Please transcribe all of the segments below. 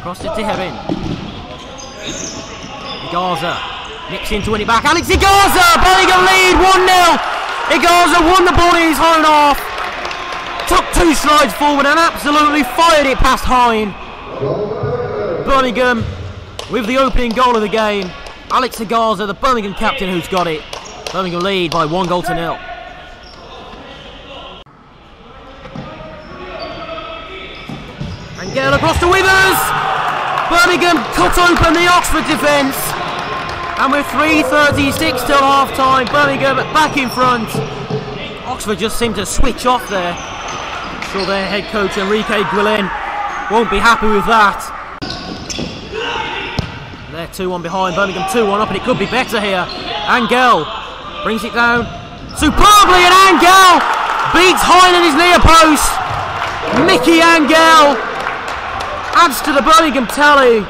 Across to Tiherin. Igaza nips in to win it back. Alex Igaza! Birmingham lead 1-0. Igaza won the ball in his own half. Took 2 strides forward and absolutely fired it past Hine. Birmingham with the opening goal of the game. Alex Igaza, the Birmingham captain, who's got it. Birmingham lead by 1-0. Angel across to Withers. Birmingham cut open the Oxford defence. And with 3:36 till half time, Birmingham back in front. Oxford just seemed to switch off there. I'm sure their head coach Enrique Guillen won't be happy with that. They're 2-1 behind, Birmingham 2-1 up, and it could be better here. Angel brings it down superbly, and Angel beats Hine in his near post. Mickey Angel adds to the Birmingham tally.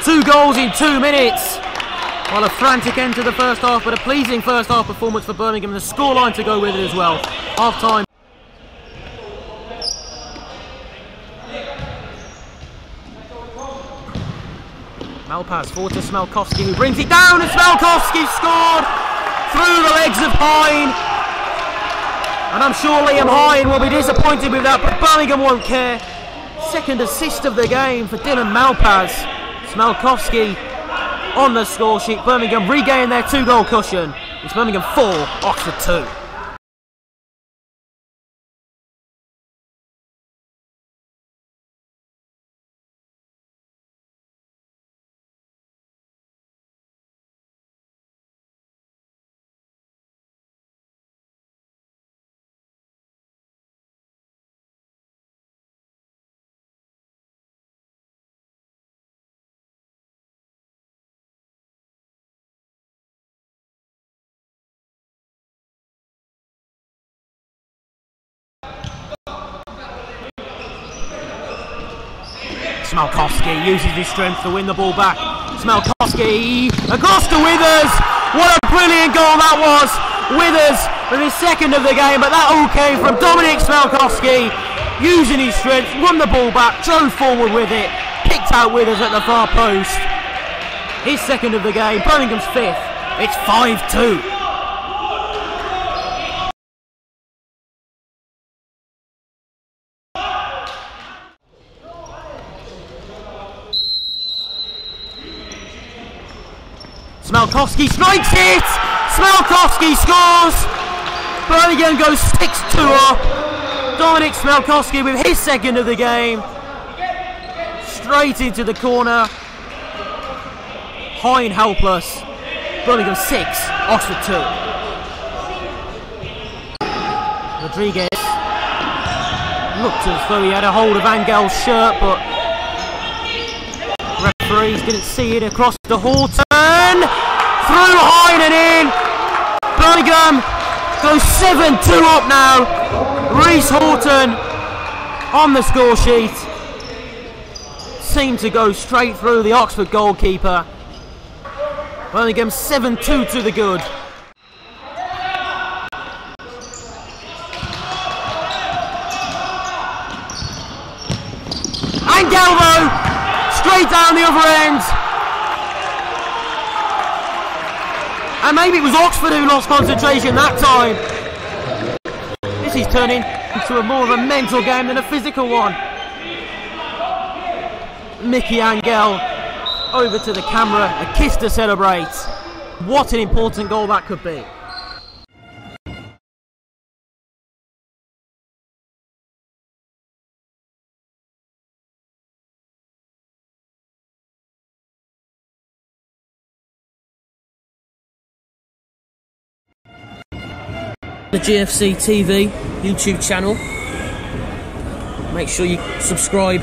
2 goals in 2 minutes. Well, a frantic end to the first half, but a pleasing first half performance for Birmingham. The scoreline to go with it as well. Half time. Malpas forward to Smelkowski, who brings it down, and Smelkowski scored through the legs of Hine. And I'm sure Liam Hine will be disappointed with that, but Birmingham won't care. Second assist of the game for Dylan Malpas. Smelkowski on the score sheet. Birmingham regain their 2-goal cushion. It's Birmingham 4, Oxford 2. Smelkowski uses his strength to win the ball back. Smelkowski across to Withers. What a brilliant goal that was. Withers with his second of the game, but that all came from Dominic Smelkowski using his strength, won the ball back, drove forward with it, picked out Withers at the far post. His second of the game, Birmingham's 5th. It's 5-2. Smelkowski strikes it! Smelkowski scores! Birmingham goes 6-2 up. Dominic Smelkowski with his second of the game. Straight into the corner. Hine helpless. Birmingham 6, Oxford 2. Rodriguez looked as though he had a hold of Angel's shirt, but referees didn't see it. Across the Horton. Through Hine and in. Birmingham goes 7-2 up now. Reese Horton on the score sheet. Seemed to go straight through the Oxford goalkeeper. Birmingham 7-2 to the good. Angelvo straight down the other end. And maybe it was Oxford who lost concentration that time. This is turning into more of a mental game than a physical one. Mickey Angel over to the camera, a kiss to celebrate. What an important goal that could be. The GFC TV YouTube channel. Make sure you subscribe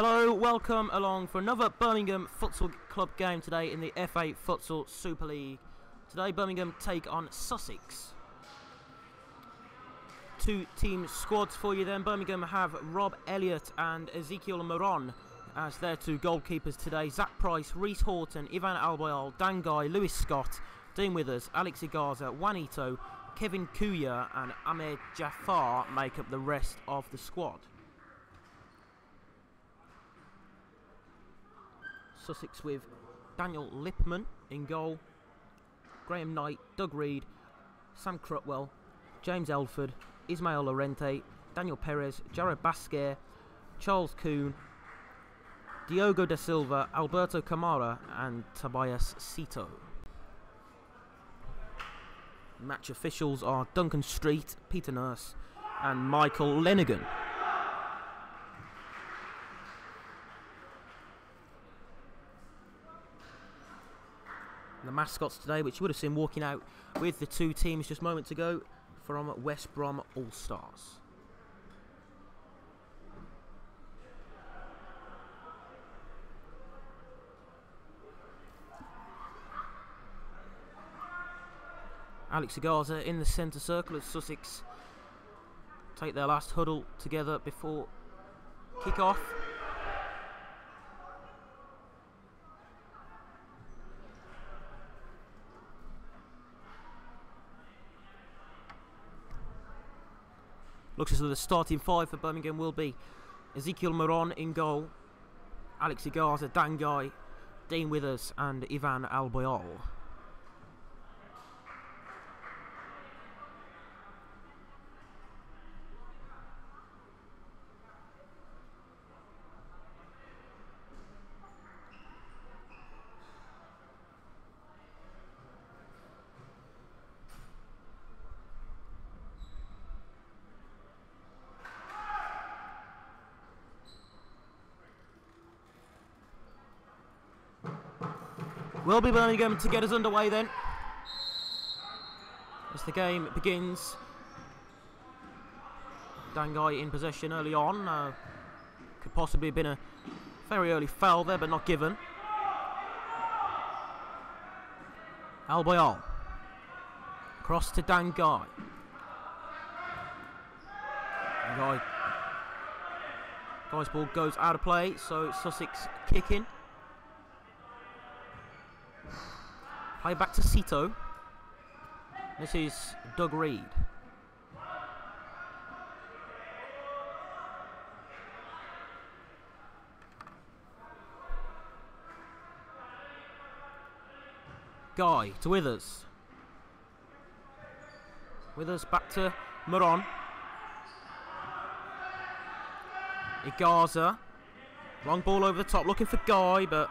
Hello, welcome along for another Birmingham Futsal Club game today in the FA Futsal Superleague. Today Birmingham take on Sussex. Two team squads for you then. Birmingham have Rob Elliott and Ezekiel Moron as their two goalkeepers today. Zach Price, Reese Horton, Ivan Albayal, Dan Guy, Lewis Scott, Dean Withers, Alex Igaza, Juanito, Kevin Kuya and Ahmed Jafar make up the rest of the squad. Sussex with Daniel Lipman in goal, Graham Knight, Doug Reed, Sam Crutwell, James Elford, Ismail Lorente, Daniel Perez, Jarrod Basger, Charles Kuhn, Diogo da Silva, Alberto Camara and Tobias Cito. Match officials are Duncan Street, Peter Nurse and Michael Lenigan. The mascots today, which you would have seen walking out with the two teams just moments ago from West Brom All-Stars. Alex Igaza in the centre circle as Sussex take their last huddle together before kick-off. Looks as though the starting five for Birmingham will be Ezekiel Moron in goal, Alex Igaza, Dan Guy, Dean Withers and Ivan Albayal. Will be Birmingham to get us underway then, as the game begins. Dan Guy in possession early on. Could possibly have been a very early foul there, but not given. Albayal cross to Dan Guy. Guy's ball goes out of play, so Sussex kicking. Play back to Cito. This is Doug Reed. Guy to Withers. Withers back to Moron. Igaza. Long ball over the top, looking for Guy, but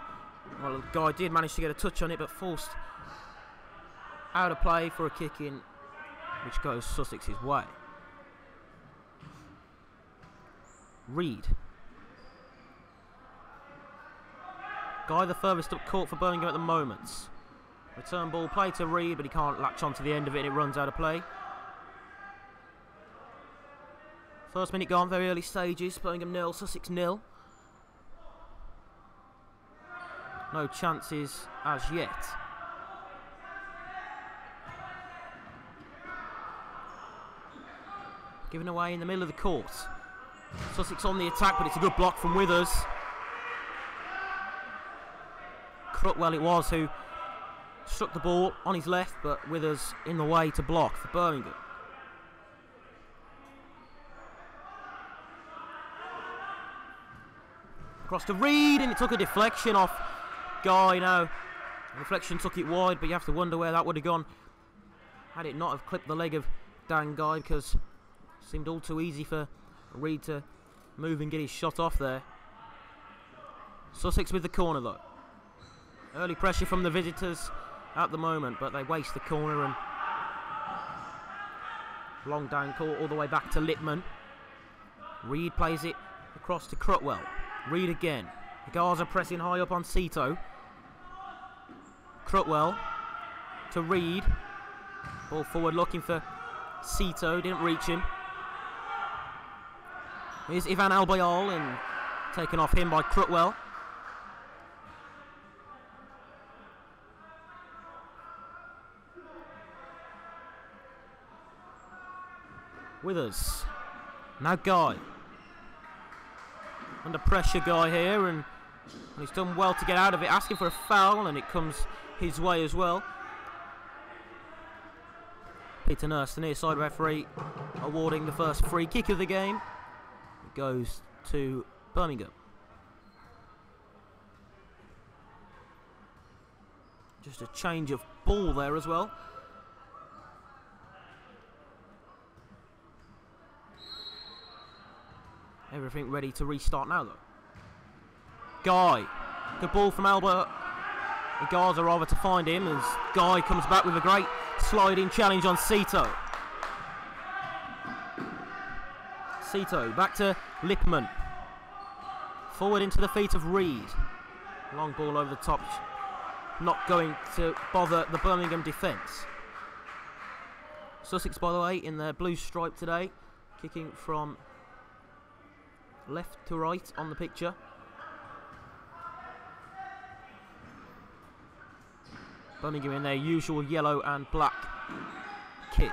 well, the Guy did manage to get a touch on it, but forced out of play for a kick in, which goes Sussex's way. Reed. Guy the furthest up court for Birmingham at the moment. Return ball play to Reed, but he can't latch onto the end of it and it runs out of play. First minute gone, very early stages. Birmingham 0, Sussex 0. No chances as yet. Given away in the middle of the court. Sussex on the attack, but it's a good block from Withers. Crutwell it was who struck the ball on his left, but Withers in the way to block for Birmingham. Across to Reed, and it took a deflection off Guy. Now, the deflection took it wide, but you have to wonder where that would have gone had it not have clipped the leg of Dan Guy, because it seemed all too easy for Reed to move and get his shot off there. Sussex with the corner though. Early pressure from the visitors at the moment, but they waste the corner and long down court all the way back to Lippman. Reed plays it across to Crutwell. Reed again. Igaza pressing high up on Cito. Crutwell to Reed. Ball forward looking for Cito. Didn't reach him. Here's Ivan Albayal and Taken off him by Crutwell. Withers. Now Guy. Under pressure, Guy here, and he's done well to get out of it, asking for a foul, and it comes his way as well. Peter Nurse, the near side referee, awarding the first free kick of the game. It goes to Birmingham. Just a change of ball there as well. Everything ready to restart now though. Guy. Good ball from Albert. Garza rather to find him as Guy comes back with a great sliding challenge on Cito. Cito back to Lippmann. Forward into the feet of Reed. Long ball over the top. Not going to bother the Birmingham defence. Sussex, by the way, in their blue stripe today. Kicking from left to right on the picture. Birmingham in their usual yellow and black kit.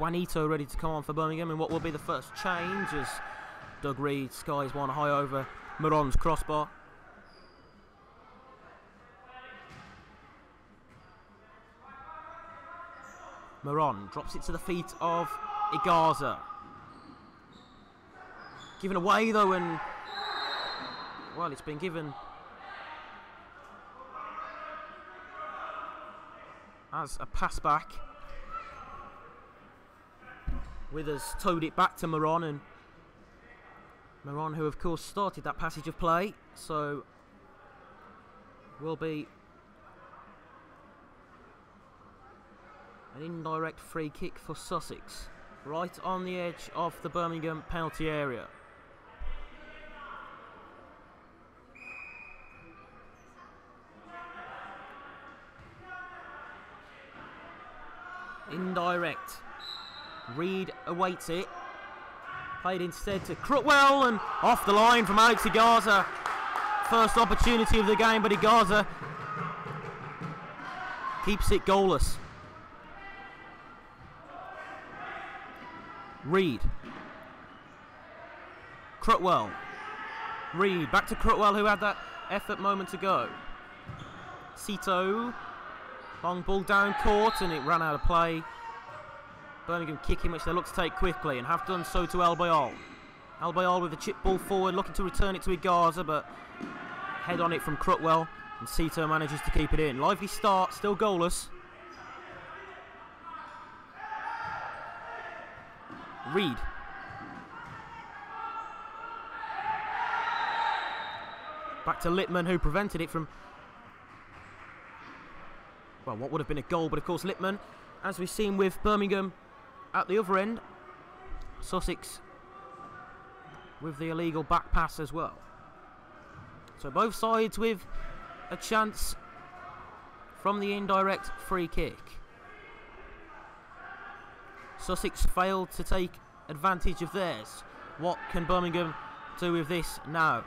Juanito ready to come on for Birmingham in what will be the first change as Doug Reed skies one high over Moron's crossbar. Moron drops it to the feet of Igarza. Given away though, and well, it's been given as a pass back. Withers towed it back to Moron, and Moron, who of course started that passage of play, so will be an indirect free kick for Sussex, right on the edge of the Birmingham penalty area. Indirect. Reed awaits it. Played instead to Crutwell, and off the line from Alex Igarza. First opportunity of the game, but Igarza keeps it goalless. Reed. Crutwell. Reed, back to Crutwell, who had that effort moments ago. Cito. Long ball down court, and it ran out of play. Birmingham kicking, which they look to take quickly, and have done so to Albiol. Albiol with the chip ball forward, looking to return it to Igarza, but head on it from Crutwell, and Cito manages to keep it in. Lively start, still goalless. Reed. Back to Lippmann, who prevented it from, well, what would have been a goal, but of course Lippmann, as we've seen with Birmingham at the other end, Sussex with the illegal back pass as well. So both sides with a chance from the indirect free kick. Sussex failed to take advantage of theirs. What can Birmingham do with this now?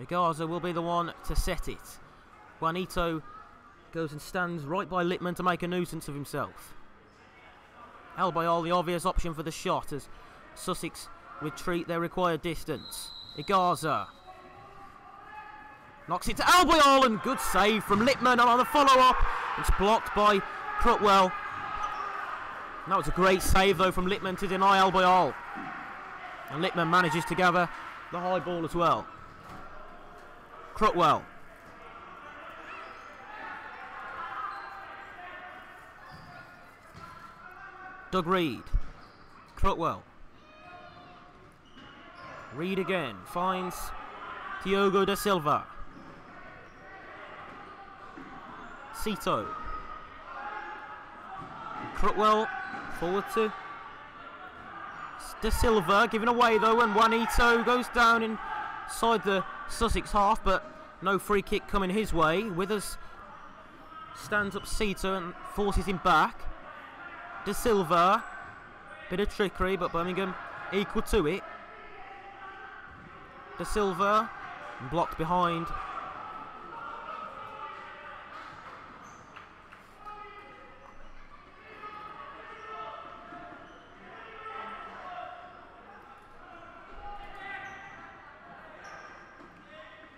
Igarza will be the one to set it. Juanito goes and stands right by Lippmann to make a nuisance of himself. Albiol the obvious option for the shot as Sussex retreat their required distance. Igarza knocks it to Albiol, and good save from Lippmann on the follow-up. It's blocked by Crutwell. And that was a great save though from Lippmann to deny Albiol. And Lippmann manages to gather the high ball as well. Crutwell. Doug Reed. Crutwell. Reed again. Finds Diogo da Silva. Cito. Crutwell forward to da Silva. Given away though, and Juanito goes down inside the Sussex half, but no free kick coming his way. Withers stands up Sito and forces him back. De Silva, bit of trickery, but Birmingham equal to it. De Silva blocked behind.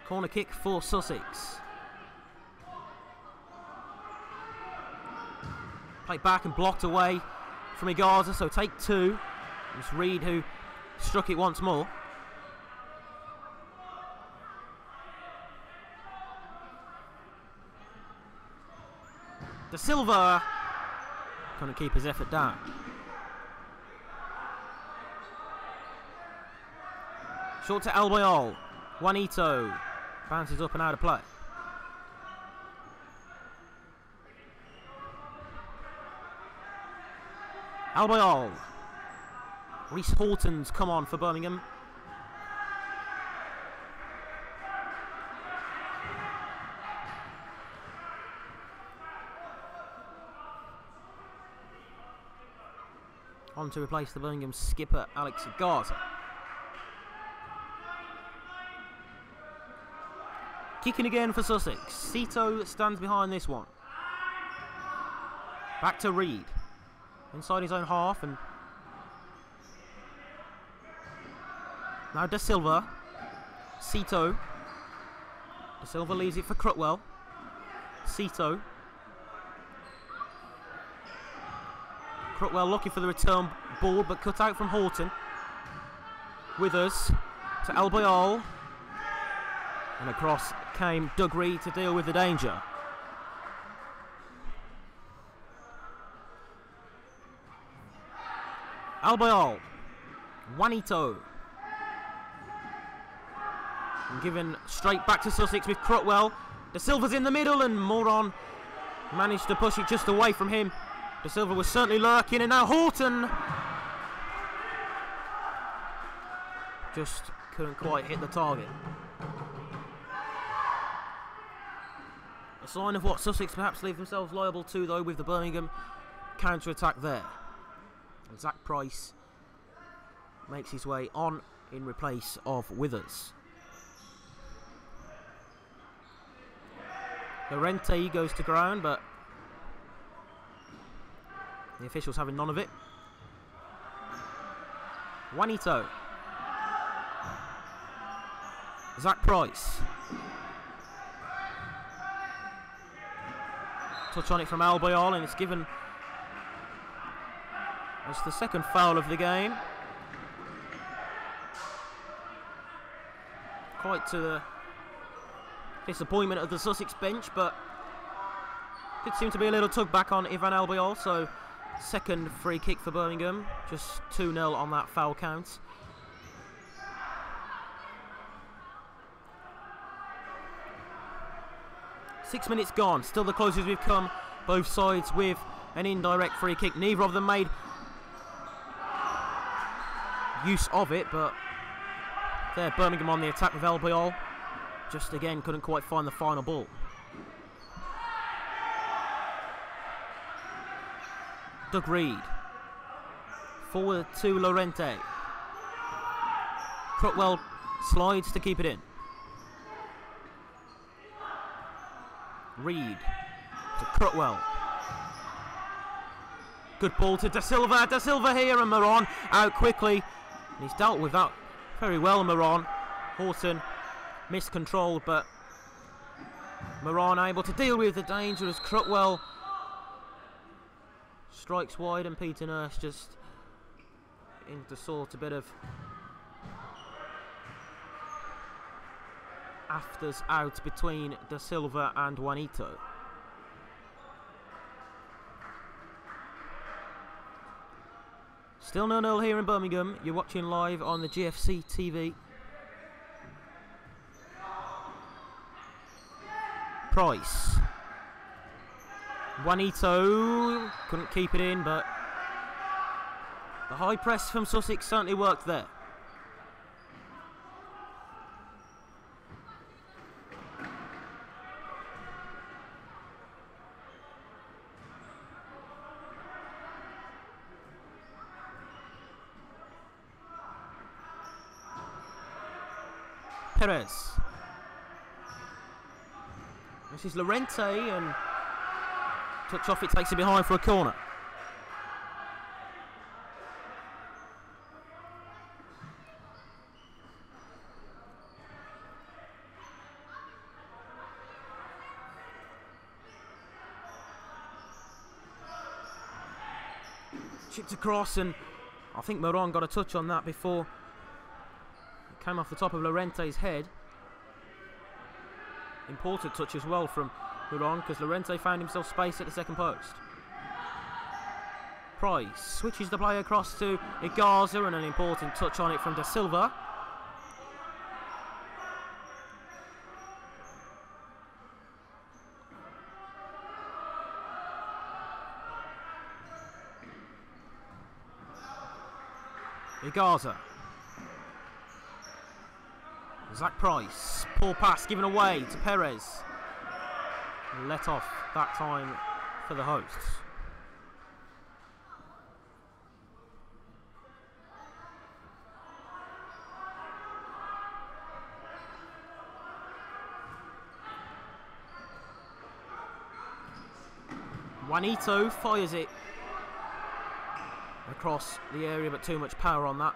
Corner kick for Sussex. Played back and blocked away from Igaza, so take two. It's Reed who struck it once more. De Silva couldn't keep his effort down. Short to albeit. Juanito bounces up and out of play. Albeit. Reese Horton's come on for Birmingham. On to replace the Birmingham skipper Alex Garza. Kicking again for Sussex. Sito stands behind this one. Back to Reed. Inside his own half, and now De Silva. Sito. De Silva leaves it for Crutwell. Sito. Crutwell looking for the return ball, but cut out from Horton. Withers to albeit. And across came Doug Reed to deal with the danger. Albeit. Juanito. And given straight back to Sussex with Crutwell. De Silva's in the middle, and Moron managed to push it just away from him. De Silva was certainly lurking, and now Horton just couldn't quite hit the target. A sign of what Sussex perhaps leave themselves liable to, though, with the Birmingham counter-attack there. And Zach Price makes his way on in replace of Withers. Llorente goes to ground, but the officials having none of it. Juanito. Zach Price. Touch on it from albeit, and it's given as the second foul of the game. Quite to the disappointment of the Sussex bench, but did seem to be a little tug back on Ivan albeit, so second free kick for Birmingham, just 2-0 on that foul count. Six minutes gone, still the closest we've come, both sides with an indirect free kick. Neither of them made use of it, but there Birmingham on the attack with albeit, just again couldn't quite find the final ball. Doug Reed. Forward to Llorente. Crutwell slides to keep it in. Reed to Crutwell. Good ball to De Silva. De Silva here, and Moron out quickly. And he's dealt with that very well, Moron. Horton miscontrolled, but Moron able to deal with the danger as Crutwell strikes wide, and Peter Nurse just into sort a bit of afters out between De Silva and Juanito. Still 0-0 here in Birmingham. You're watching live on the GFC TV. Price. Juanito couldn't keep it in, but the high press from Sussex certainly worked there. Perez. This is Llorente, and touch off, it takes it behind for a corner. Chipped across, and I think Moran got a touch on that before it came off the top of Llorente's head. Important touch as well from Moran, because Llorente found himself space at the second post. Price switches the play across to Igarza, and an important touch on it from Da Silva. Igarza. Zach Price. Poor pass given away to Perez. Let off that time for the hosts. Juanito fires it across the area, but too much power on that.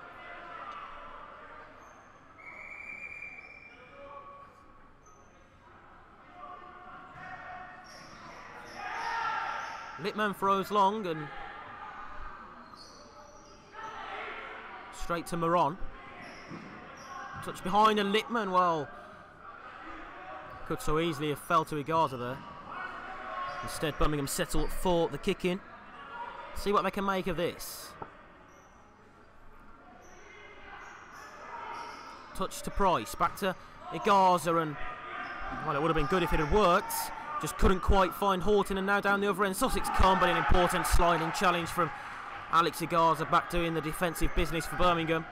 Littman throws long and straight to Moran. Touch behind, and Littman, well, could so easily have fell to Igarza there. Instead, Birmingham settle for the kick-in. See what they can make of this. Touch to Price, back to Igarza, and well, it would have been good if it had worked. Just couldn't quite find Horton, and now down the other end Sussex come, but an important sliding challenge from Alex Igarza, back doing the defensive business for Birmingham.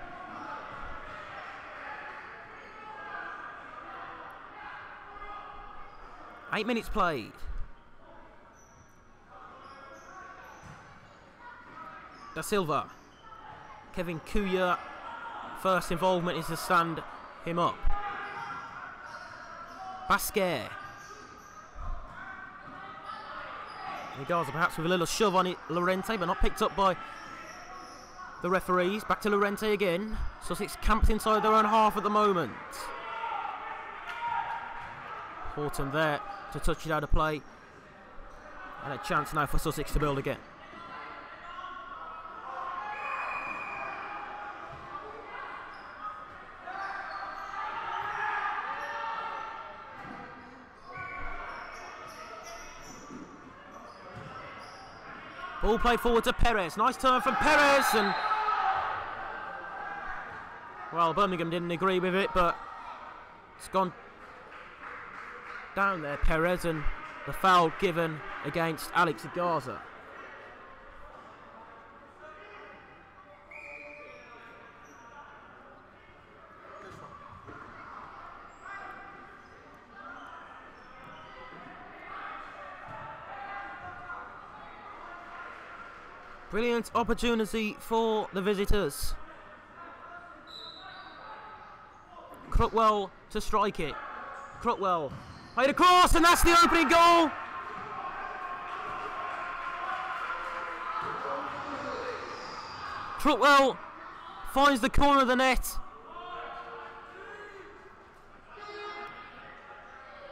Eight minutes played. Da Silva. Kevin Kuya, first involvement is to stand him up. Basger. Igarza perhaps with a little shove on it, Llorente, but not picked up by the referees. Back to Llorente again. Sussex camped inside their own half at the moment. Horton there to touch it out of play. And a chance now for Sussex to build again. Ball played forward to Perez. Nice turn from Perez, and well, Birmingham didn't agree with it, but it's gone down there, Perez, and the foul given against Alex Igarza. Brilliant opportunity for the visitors. Crutwell to strike it. Crutwell played across, and that's the opening goal. Crutwell finds the corner of the net.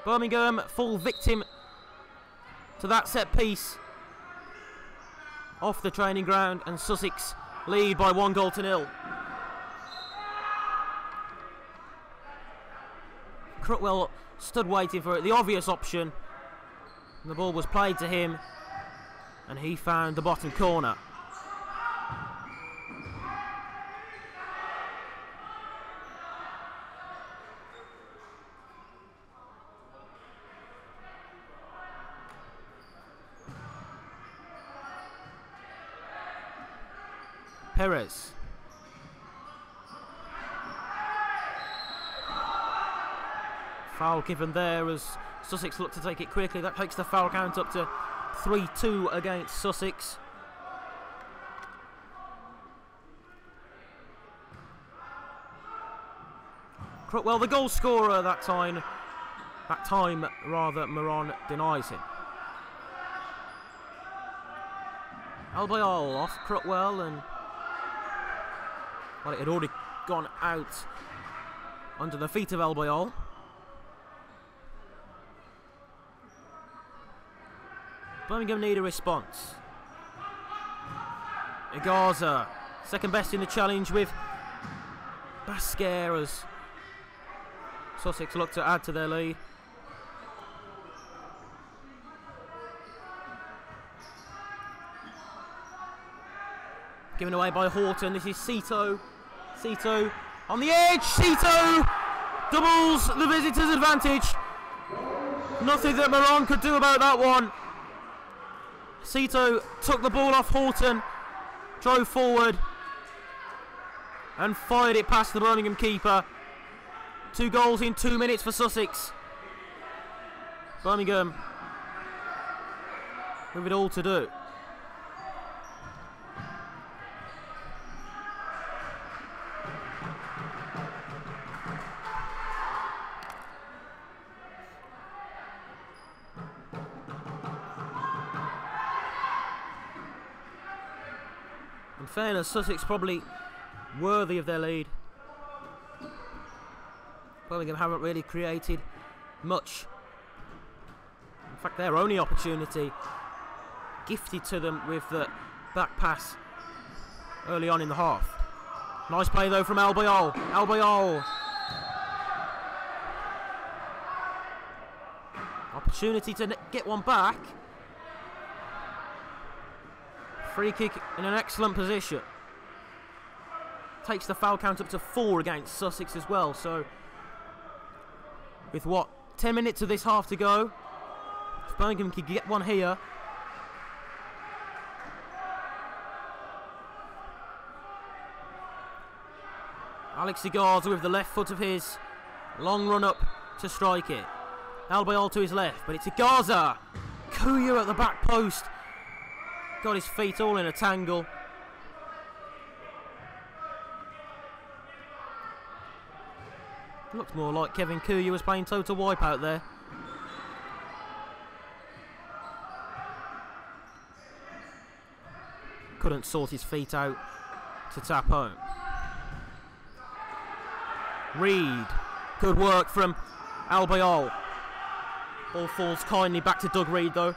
Birmingham fall victim to that set piece off the training ground, and Sussex lead by 1-0. Crutwell stood waiting for it, the obvious option, and the ball was played to him, and he found the bottom corner. Perez. Foul given there as Sussex look to take it quickly. That takes the foul count up to 3-2 against Sussex. Crutwell, the goal scorer that time. That time, rather, Moran denies him. Albeit off Crutwell, and well, it had already gone out under the feet of Albeit. Birmingham need a response. Igaza, second best in the challenge with Basger as Sussex look to add to their lead. Given away by Horton. This is Cito. Cito on the edge. Cito doubles the visitors' advantage. Nothing that Moran could do about that one. Cito took the ball off Horton, drove forward and fired it past the Birmingham keeper. 2 goals in 2 minutes for Sussex. Birmingham with it all to do. In fairness, Sussex probably worthy of their lead. Birmingham haven't really created much. In fact, their only opportunity gifted to them with the back pass early on in the half. Nice play though from Albeit. Albeit. Opportunity to get one back. Free kick in an excellent position. Takes the foul count up to 4 against Sussex as well. So, with what, 10 minutes of this half to go, if Birmingham could get one here. Alex Igaza with the left foot of his. Long run up to strike it. Albeit to his left, but it's Igaza. Kuya at the back post. Got his feet all in a tangle. Looked more like Kevin Kuya was playing total wipeout there. Couldn't sort his feet out to tap home. Reed. Good work from Albeit. Ball falls kindly back to Doug Reed though.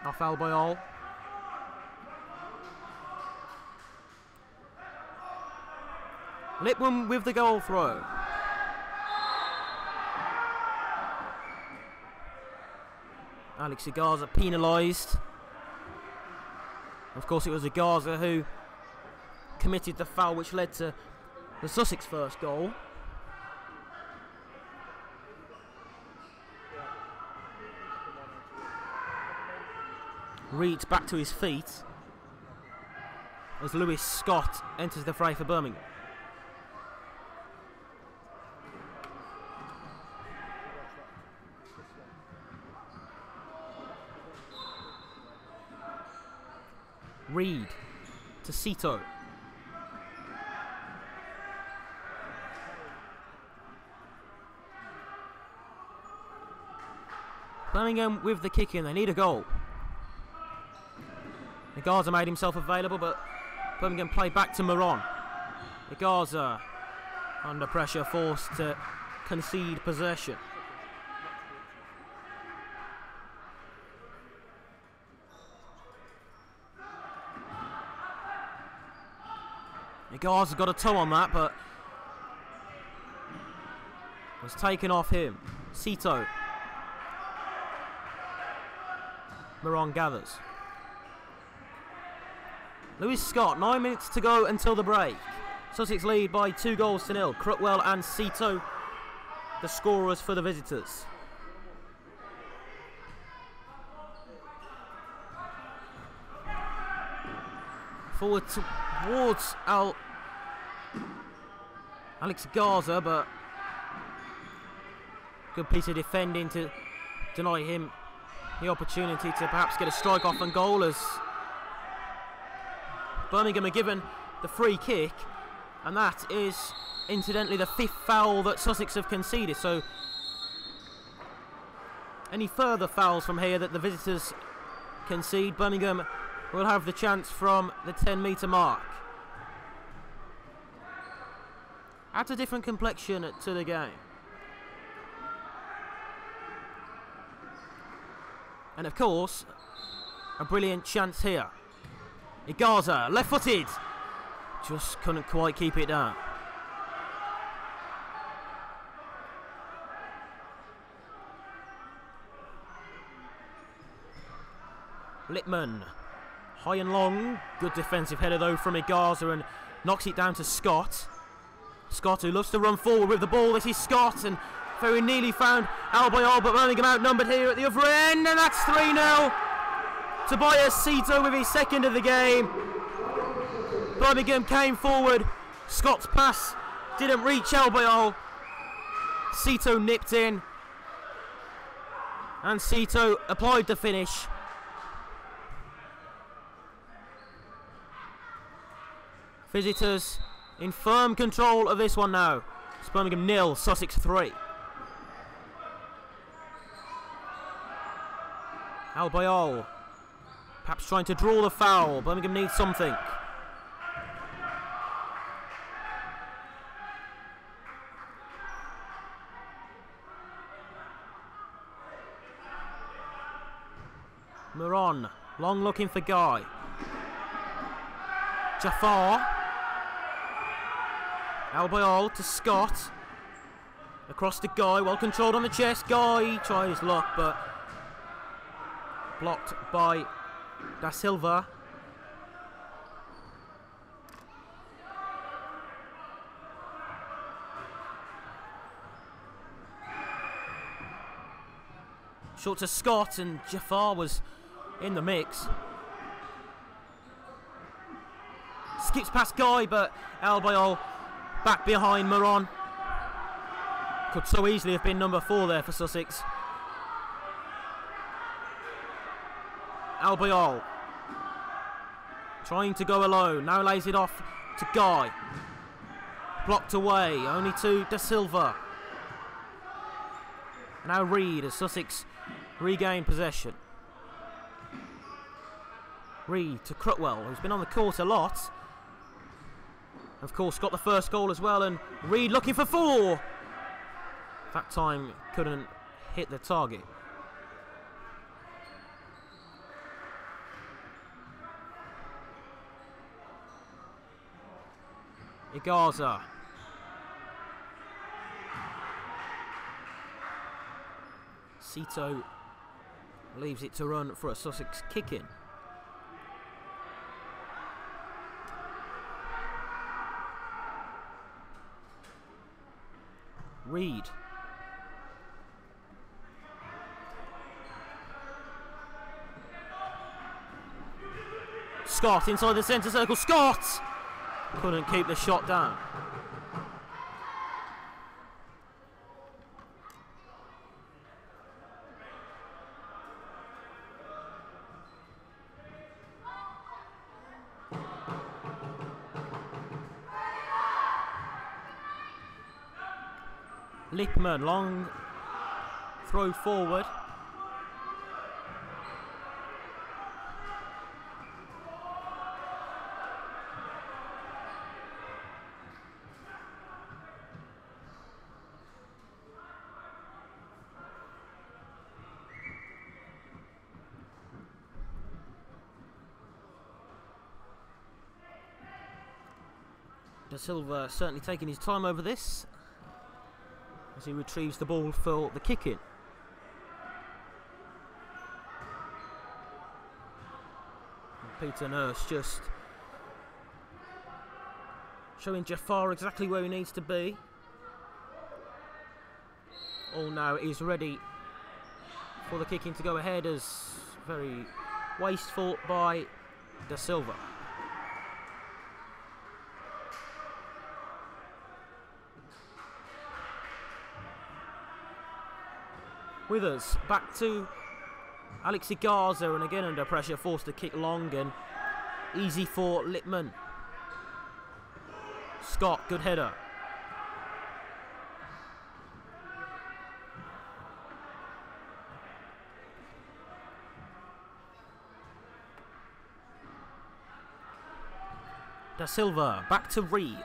Off Albeit. Lipman with the goal throw. Alex Igaza penalised. Of course, it was Igaza who committed the foul which led to the Sussex first goal. Reed back to his feet as Lewis Scott enters the fray for Birmingham. Reed to Cito. Birmingham with the kick in, they need a goal. Igaza made himself available, but Birmingham play back to Moran. Igaza under pressure, forced to concede possession. Igaza got a toe on that, but was taken off him. Cito. Moran gathers. Lewis Scott, 9 minutes to go until the break. Sussex lead by 2 goals to 0. Crutwell and Cito, the scorers for the visitors. Forward towards Alex Igaza, but good piece of defending to deny him the opportunity to perhaps get a strike off and goal as Birmingham are given the free kick, and that is incidentally the 5th foul that Sussex have conceded. So any further fouls from here that the visitors concede, Birmingham will have the chance from the 10-metre mark. Adds a different complexion to the game. And of course, a brilliant chance here. Igaza, left-footed, just couldn't quite keep it down. Lippmann, high and long, good defensive header though from Igaza, and knocks it down to Scott. Scott, who loves to run forward with the ball. This is Scott, and very nearly found albeit, but Birmingham outnumbered here at the other end, and that's 3-0. Tobias Cito with his 2nd of the game. Birmingham came forward. Scott's pass didn't reach albeit. Cito nipped in, and Cito applied the finish. Visitors in firm control of this one now. It's Birmingham 0, Sussex 3. Albiol, perhaps trying to draw the foul. Birmingham needs something. Moran, long looking for Guy. Jafar. Albiol to Scott. Across to Guy, well controlled on the chest. Guy tried his luck, but blocked by Da Silva. Short to Scott, and Jafar was in the mix. Skips past Guy, but Albiol back behind Moran. Could so easily have been number 4 there for Sussex. Albiol trying to go alone, now lays it off to Guy. Blocked away, only to Da Silva. Now Reed as Sussex regain possession. Reed to Crutwell, who's been on the court a lot. Of course, got the first goal as well, and Reed looking for 4. That time couldn't hit the target. Igaza. Cito leaves it to run for a Sussex kick-in. Reed. Scott inside the centre circle. Scott couldn't keep the shot down. Lippmann, long throw forward. Da Silva certainly taking his time over this as he retrieves the ball for the kick-in. Peter Nurse just showing Jafar exactly where he needs to be. All now is ready for the kick-in to go ahead, as very wasteful by Da Silva. With us, back to Alex Igaza, and again under pressure, forced to kick long, and easy for Lippmann. Scott, good header. Da Silva, back to Reed.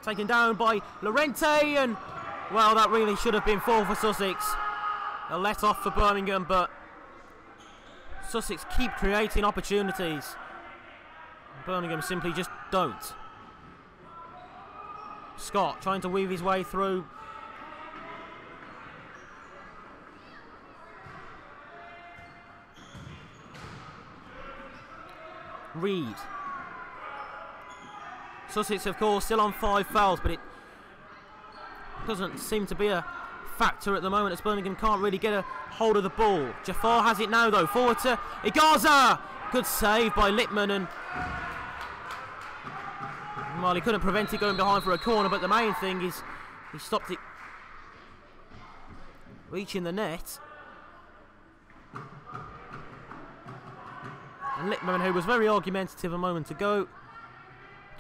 Taken down by Lorente, and well, that really should have been 4 for Sussex. A let off for Birmingham, but Sussex keep creating opportunities. Birmingham simply just don't. Scott trying to weave his way through. Reed. Sussex, of course, still on 5 fouls, but it doesn't seem to be a factor at the moment as Birmingham can't really get a hold of the ball. Jafar has it now, though. Forward to Igaza. Good save by Lippmann, and well, he couldn't prevent it going behind for a corner, but the main thing is he stopped it reaching the net. And Lippmann, who was very argumentative a moment ago,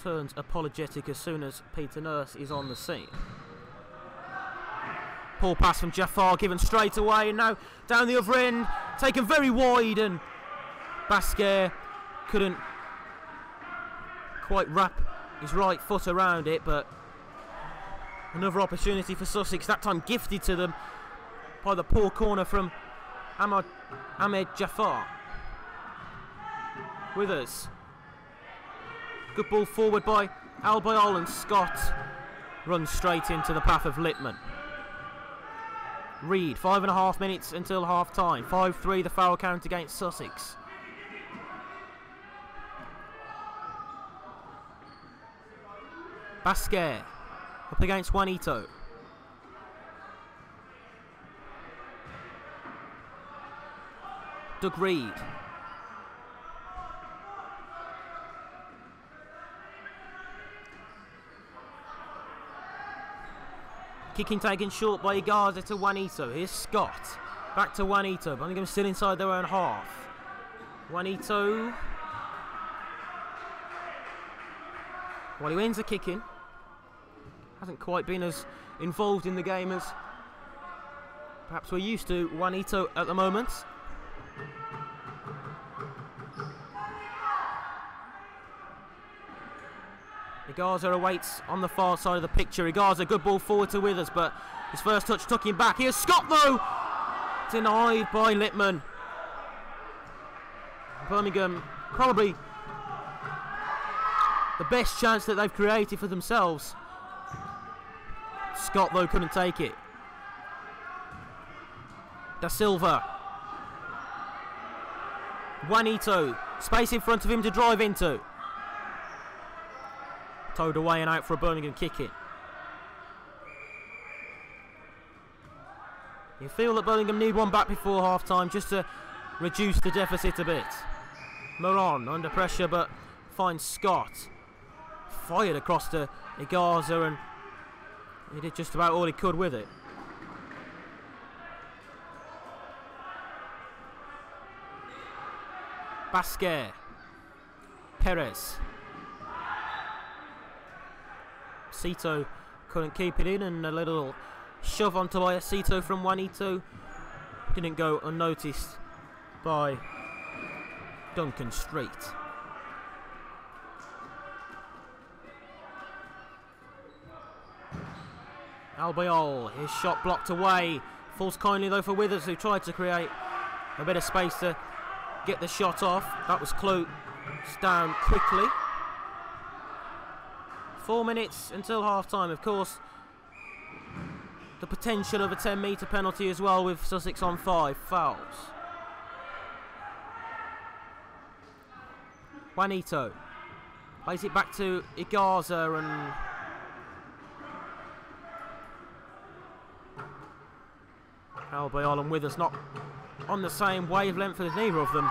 turns apologetic as soon as Peter Nurse is on the scene. Poor pass from Jafar, given straight away, and now down the other end, taken very wide, and Basger couldn't quite wrap his right foot around it, but another opportunity for Sussex, that time gifted to them by the poor corner from Ahmed Jafar. Withers. Good ball forward by albeit, and Scott runs straight into the path of Lippmann. Reed, 5.5 minutes until half time. 5-3 the foul count against Sussex. Basger up against Juanito. Doug Reed. Kicking taken short by Igaza to Juanito. Here's Scott. Back to Juanito. Birmingham still inside their own half. Juanito. Well, he wins the kicking. Hasn't quite been as involved in the game as perhaps we're used to Juanito at the moment. Igaza awaits on the far side of the picture. Igaza, good ball forward to Withers, but his first touch took him back. Here's Scott, though! Denied by Lippmann. Birmingham, probably the best chance that they've created for themselves. Scott, though, couldn't take it. Da Silva. Juanito, space in front of him to drive into. Towed away and out for a Birmingham kick-in. You feel that Birmingham need one back before half-time just to reduce the deficit a bit. Moran under pressure, but finds Scott. Fired across to Igaza, and he did just about all he could with it. Basger. Perez. Cito couldn't keep it in, and a little shove onto by Cito from Juanito didn't go unnoticed by Duncan Street. Albiol, his shot blocked away. Falls kindly though for Withers, who tried to create a bit of space to get the shot off. That was closed down quickly. 4 minutes until half time. Of course, the potential of a 10-metre penalty as well, with Sussex on 5 fouls. Juanito plays it back to Igaza, and Albiol and Withers not on the same wavelength, as neither of them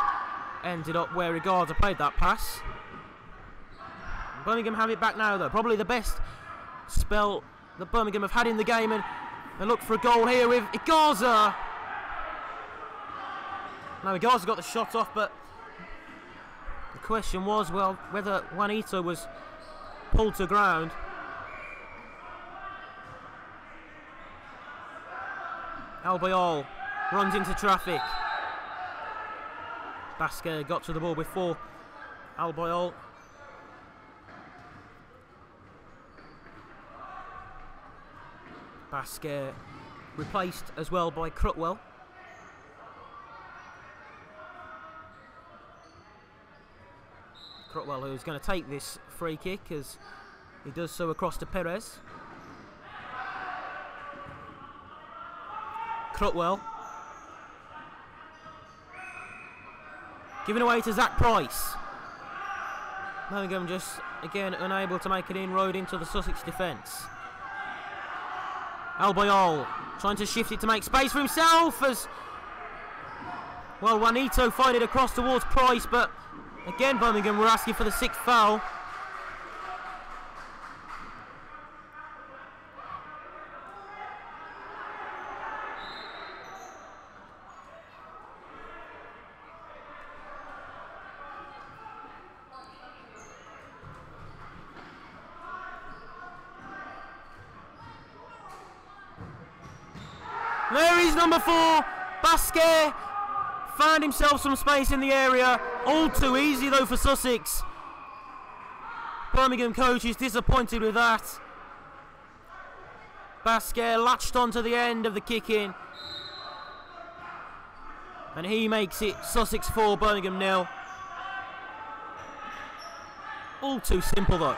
ended up where Igaza played that pass. Birmingham have it back now, though. Probably the best spell that Birmingham have had in the game, and they look for a goal here with Igaza. Now Igaza got the shot off, but question was, well, whether Juanito was pulled to ground. Albeit runs into traffic. Basger got to the ball before Albeit. Basger replaced as well by Crutwell. Crutwell, who's going to take this free kick as he does so across to Perez. Crutwell giving away to Zach Price. Birmingham just again unable to make an inroad into the Sussex defence. Albeit trying to shift it to make space for himself as well. Juanito fired it across towards Price, but again Birmingham were asking for the 6th foul. There is number 4, Basger, found himself some space in the area. All too easy though for Sussex. Birmingham coach is disappointed with that. Basger latched onto the end of the kick in, and he makes it Sussex 4, Birmingham 0. All too simple though.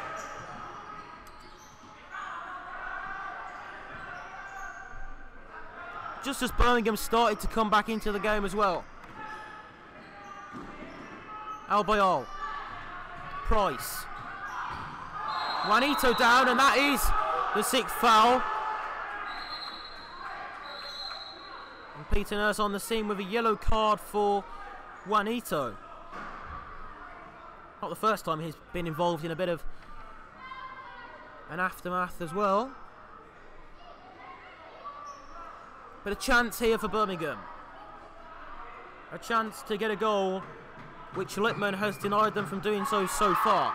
Just as Birmingham started to come back into the game as well. Albeit, Price, Juanito down, and that is the 6th foul. And Peter Nurse on the scene with a yellow card for Juanito. Not the first time he's been involved in a bit of an aftermath as well. But a chance here for Birmingham. A chance to get a goal, which Lippmann has denied them from doing so far.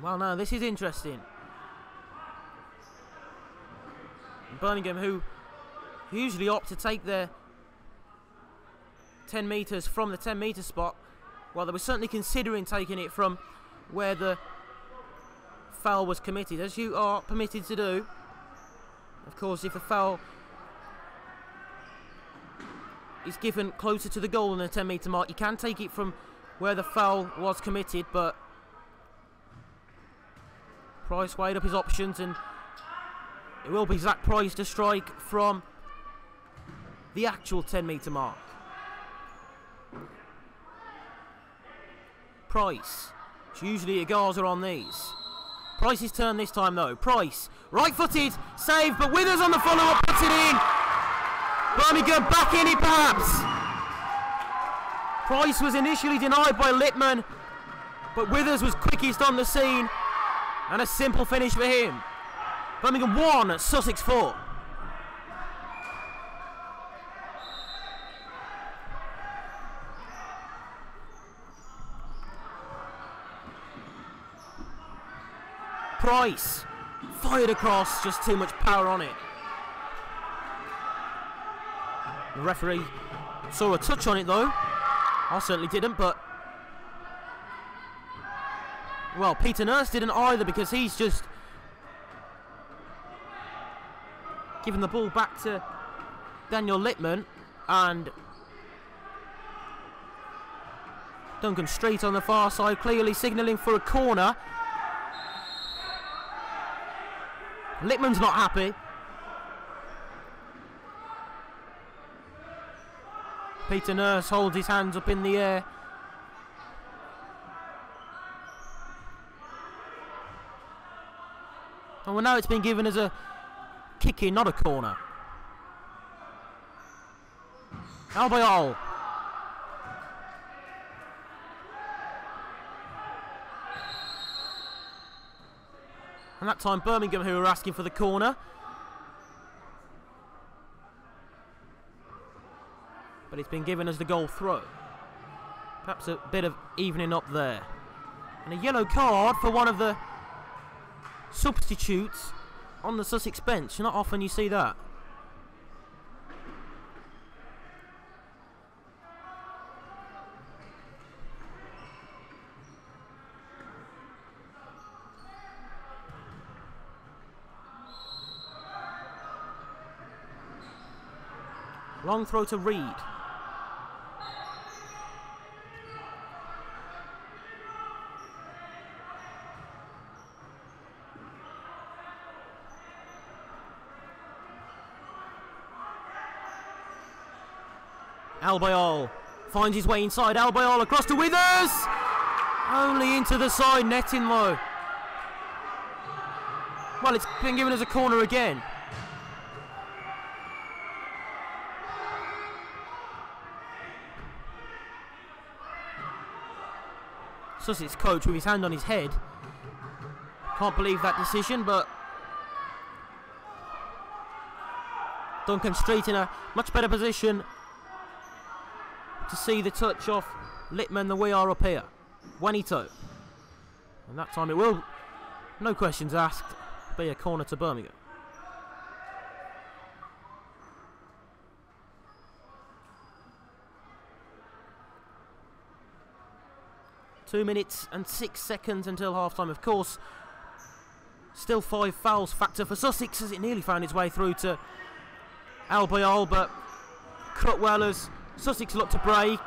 Well, now this is interesting. Birmingham, who usually opt to take their 10 metres from the 10 metre spot, well, they were certainly considering taking it from where the foul was committed, as you are permitted to do. Of course, if the foul is given closer to the goal than the 10 metre mark, you can take it from where the foul was committed, but Price weighed up his options, and it will be Zach Price to strike from the actual 10 metre mark. Price, usually a Gaza on these. Price's turn this time though. Price, right footed, save, but Withers on the follow up, puts it in. Birmingham back in it perhaps. Price was initially denied by Lippmann, but Withers was quickest on the scene, and a simple finish for him. Birmingham 1, Sussex 4. Price fired across, just too much power on it. The referee saw a touch on it though. I certainly didn't, but well, Peter Nurse didn't either, because he's just giving the ball back to Daniel Lippmann, and Duncan Street on the far side clearly signalling for a corner. Lippmann's not happy. Peter Nurse holds his hands up in the air. And well, now it's been given as a kick in, not a corner. Albeit And that time Birmingham who were asking for the corner. But it's been given as the goal throw. Perhaps a bit of evening up there. And a yellow card for one of the substitutes on the Sussex bench. Not often you see that. Long throw to Reed. Albeit finds his way inside. Albeit across to Withers. Only into the side, netting low. Well, it's been given as a corner again. Sussex coach with his hand on his head. Can't believe that decision, but Duncan Street in a much better position to see the touch off Littman the way are up here. Juanito. And that time it will, no questions asked, be a corner to Birmingham. Two minutes and 6 seconds until half-time. Of course, still 5 fouls factor for Sussex as it nearly found its way through to Albeit, but Cutwell as Sussex look to break.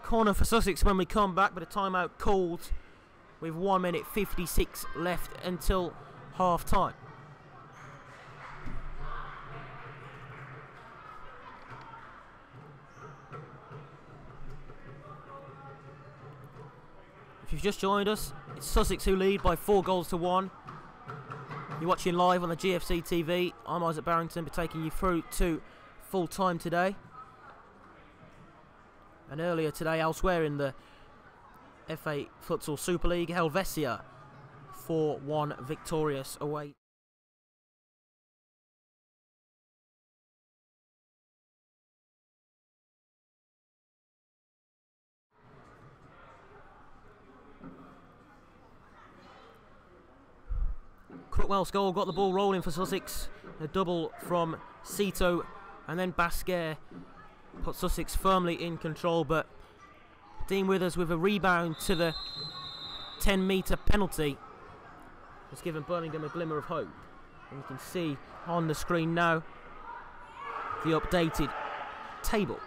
Corner for Sussex when we come back, but a timeout called with 1 minute 56 left until half-time. If you've just joined us, it's Sussex who lead by 4 goals to 1. You're watching live on the GFC TV. I'm Isaac Barrington, be taking you through to full time today. And earlier today, elsewhere in the FA Futsal Superleague, Helvecia 4-1 victorious away. Crookwell's goal got the ball rolling for Sussex. A double from Cito, and then Basger put Sussex firmly in control, but Dean Withers with a rebound to the 10-metre penalty has given Birmingham a glimmer of hope. And you can see on the screen now the updated table.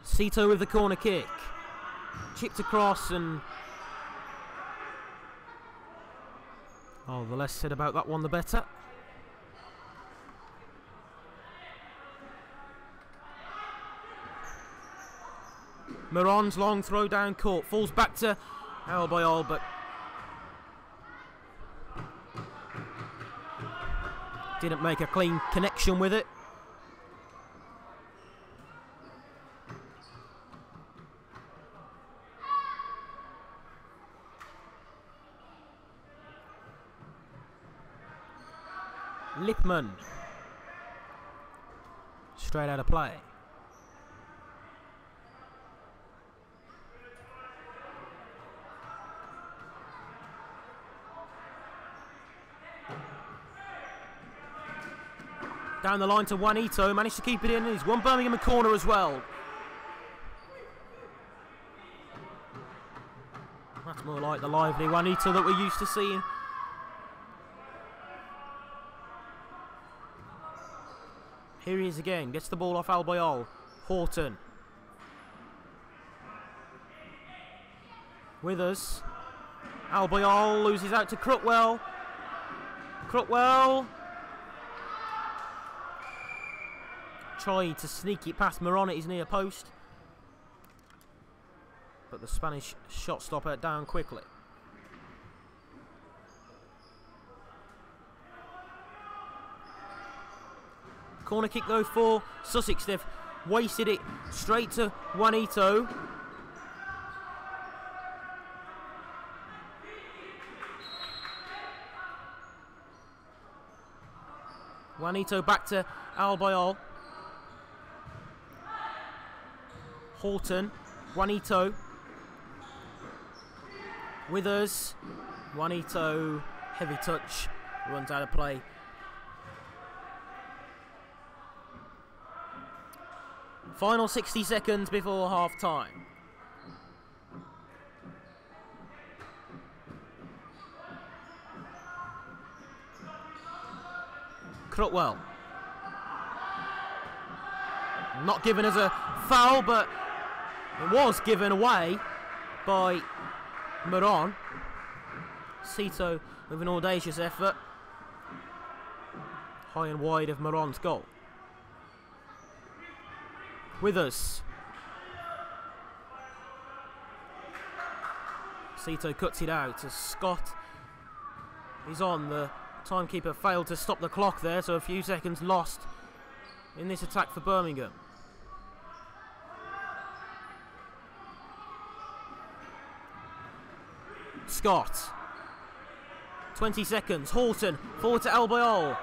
Cito with the corner kick. Chipped across and... oh, the less said about that one, the better. Moran's long throw down court. Falls back to Albeit, but... didn't make a clean connection with it. Lippman. Straight out of play. Down the line to Juanito. Managed to keep it in. He's won Birmingham a corner as well. That's more like the lively Juanito that we're used to seeing. Here he is again, gets the ball off Albeit. Horton. Withers. Albeit loses out to Crookwell. Crutwell tried to sneak it past Moran at his near post, but the Spanish shot stopper down quickly. Corner kick though for Sussex. They've wasted it straight to Juanito. Juanito back to Albeit. Horton. Juanito. Withers. Juanito. Heavy touch. Runs out of play. Final 60 seconds before half time. Crutwell. Not given as a foul, but it was given away by Moran. Cito with an audacious effort. High and wide of Moran's goal. Withers. Cito cuts it out as Scott is on. The timekeeper failed to stop the clock there, so a few seconds lost in this attack for Birmingham. Scott. 20 seconds. Horton forward to Albeit.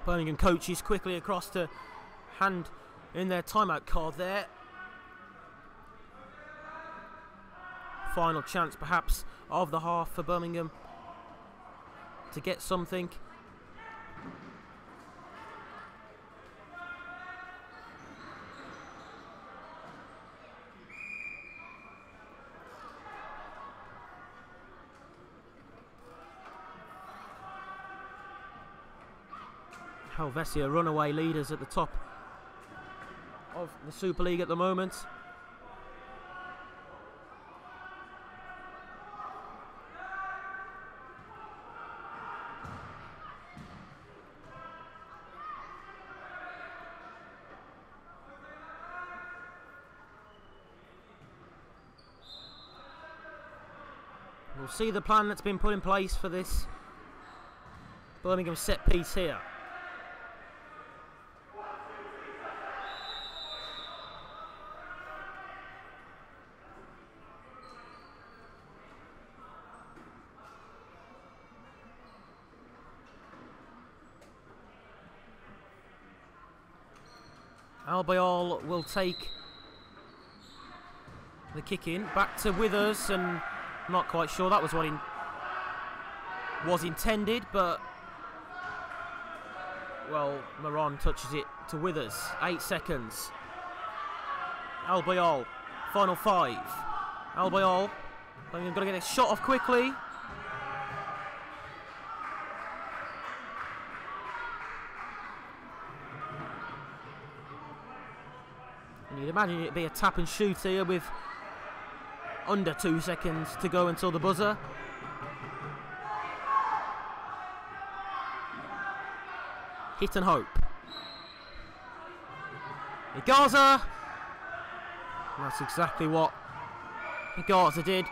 Birmingham coaches quickly across to hand in their timeout card there. Final chance perhaps of the half for Birmingham to get something. Helvecia runaway leaders at the top of the Super League at the moment. We'll see the plan that's been put in place for this Birmingham set piece here. Albeit will take the kick in, back to Withers, and I'm not quite sure that was what was intended, but well, Moran touches it to Withers. 8 seconds. Albeit, final 5. Albeit, I'm going to get a shot off quickly. You'd imagine it'd be a tap and shoot here with under 2 seconds to go until the buzzer. Hit and hope. Igaza. That's exactly what Igaza did.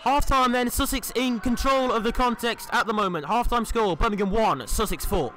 Half-time then, Sussex in control of the context at the moment. Half-time score, Birmingham 1, Sussex 4.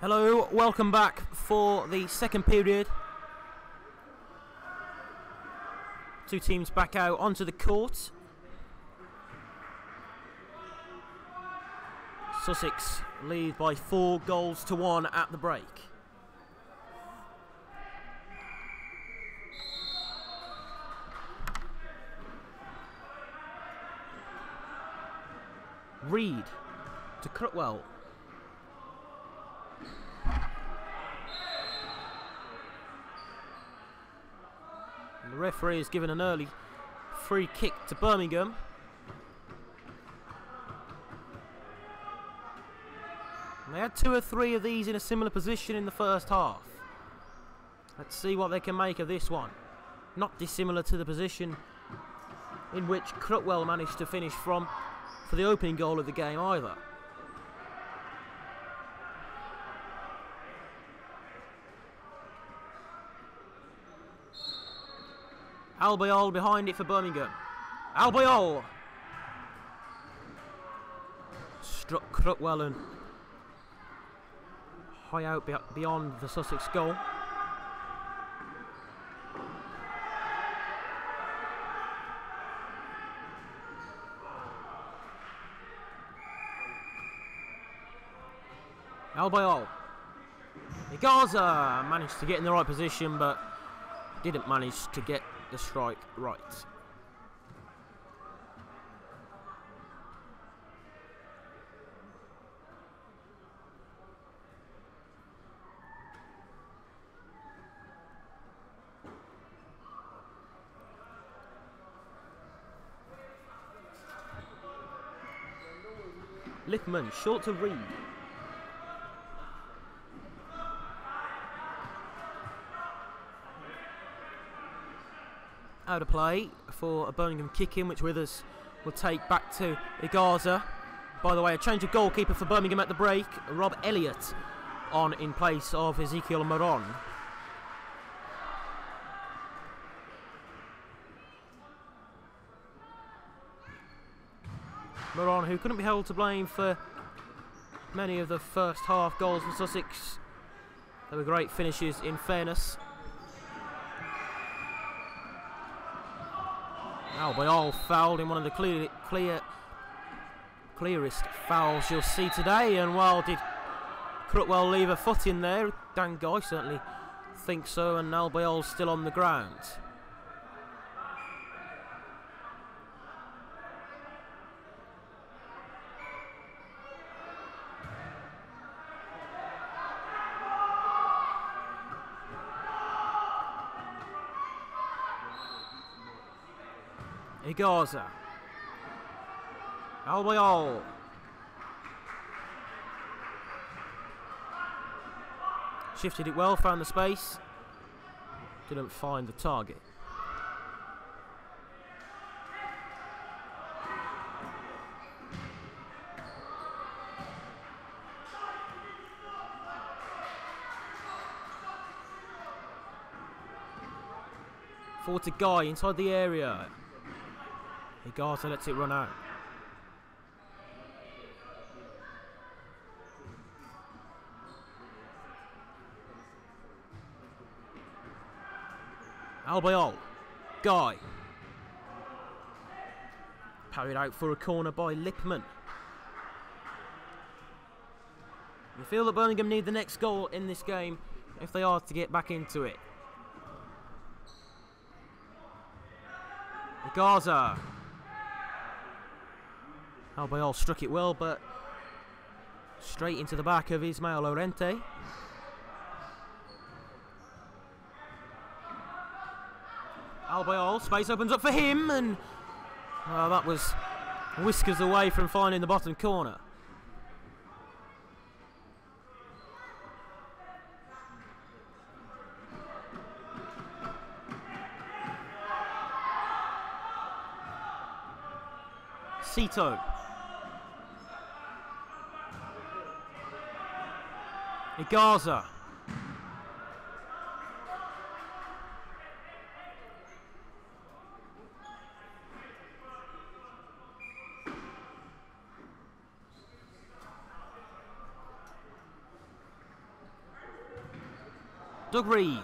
Hello, welcome back for the second period. Two teams back out onto the court. Sussex lead by 4 goals to 1 at the break. Reed to Crutwell. And the referee has given an early free kick to Birmingham. And they had 2 or 3 of these in a similar position in the first half. Let's see what they can make of this one. Not dissimilar to the position in which Crutwell managed to finish from for the opening goal of the game either. Albeit behind it for Birmingham. Albeit struck Crutwell and high out beyond the Sussex goal. Albeit. Gaza managed to get in the right position but didn't manage to get the strike right. Lippman, short to Reed. Out of play for a Birmingham kick-in, which Withers will take back to Igaza. By the way, a change of goalkeeper for Birmingham at the break. Rob Elliott on in place of Ezekiel Moron. Moron, who couldn't be held to blame for many of the first half goals for Sussex. They were great finishes, in fairness. Albeit fouled in one of the clearest fouls you'll see today. And well, did Crutwell leave a foot in there? Dan Guy certainly thinks so, and Albeit still on the ground. Igaza. Albeit. Shifted it well, found the space. Didn't find the target. Forward to Guy inside the area. Igaza lets it run out. Albeit. Guy. Parried out for a corner by Lippman. You feel that Birmingham need the next goal in this game if they are to get back into it. Igaza. Albeit struck it well, but straight into the back of Ismael Lorente. Albeit, space opens up for him, and that was whiskers away from finding the bottom corner. Cito. Igaza. Doug Reed.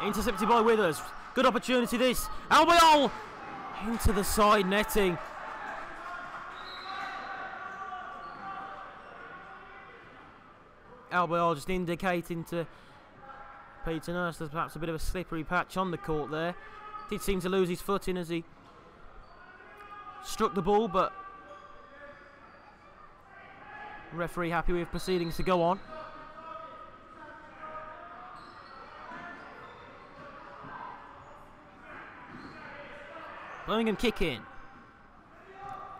Intercepted by Withers. Good opportunity this. Albeit into the side netting. Albeit just indicating to Peter Nurse there's perhaps a bit of a slippery patch on the court there. Did seem to lose his footing as he struck the ball, but referee happy with proceedings to go on. Birmingham kick in.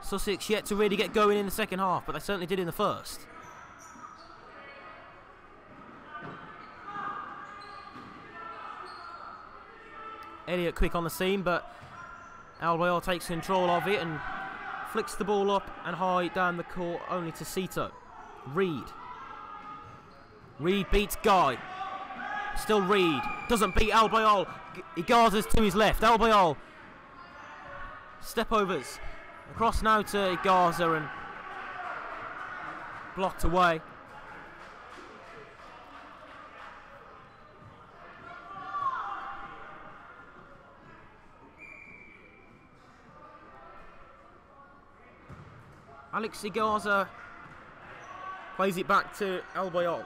Sussex yet to really get going in the second half, but they certainly did in the first. Elliott quick on the scene, but Albeit takes control of it and flicks the ball up and high down the court, only to Cito. Reed. Reed beats Guy. Still Reed. Doesn't beat Albeit. Igaza's to his left. Albeit. Step overs. Across now to Igaza and blocked away. Alex Igaza plays it back to Albeit.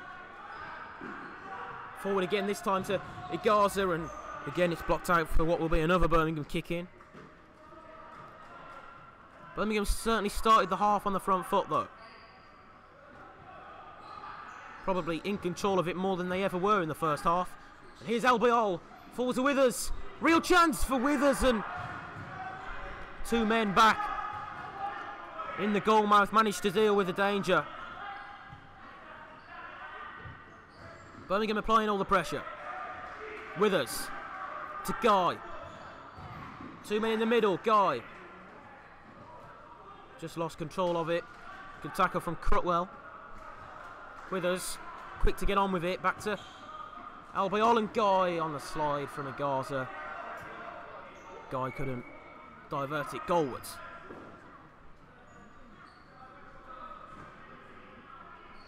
Forward again, this time to Igaza, and again it's blocked out for what will be another Birmingham kick in. Birmingham certainly started the half on the front foot though. Probably in control of it more than they ever were in the first half. And here's Albeit, forward to Withers. Real chance for Withers, and two men back in the goal mouth managed to deal with the danger. Birmingham applying all the pressure. Withers to Guy. Two men in the middle. Guy just lost control of it. Good tackle from Crutwell. Withers quick to get on with it. Back to Albeit and Guy on the slide from Igaza. Guy couldn't divert it goalwards.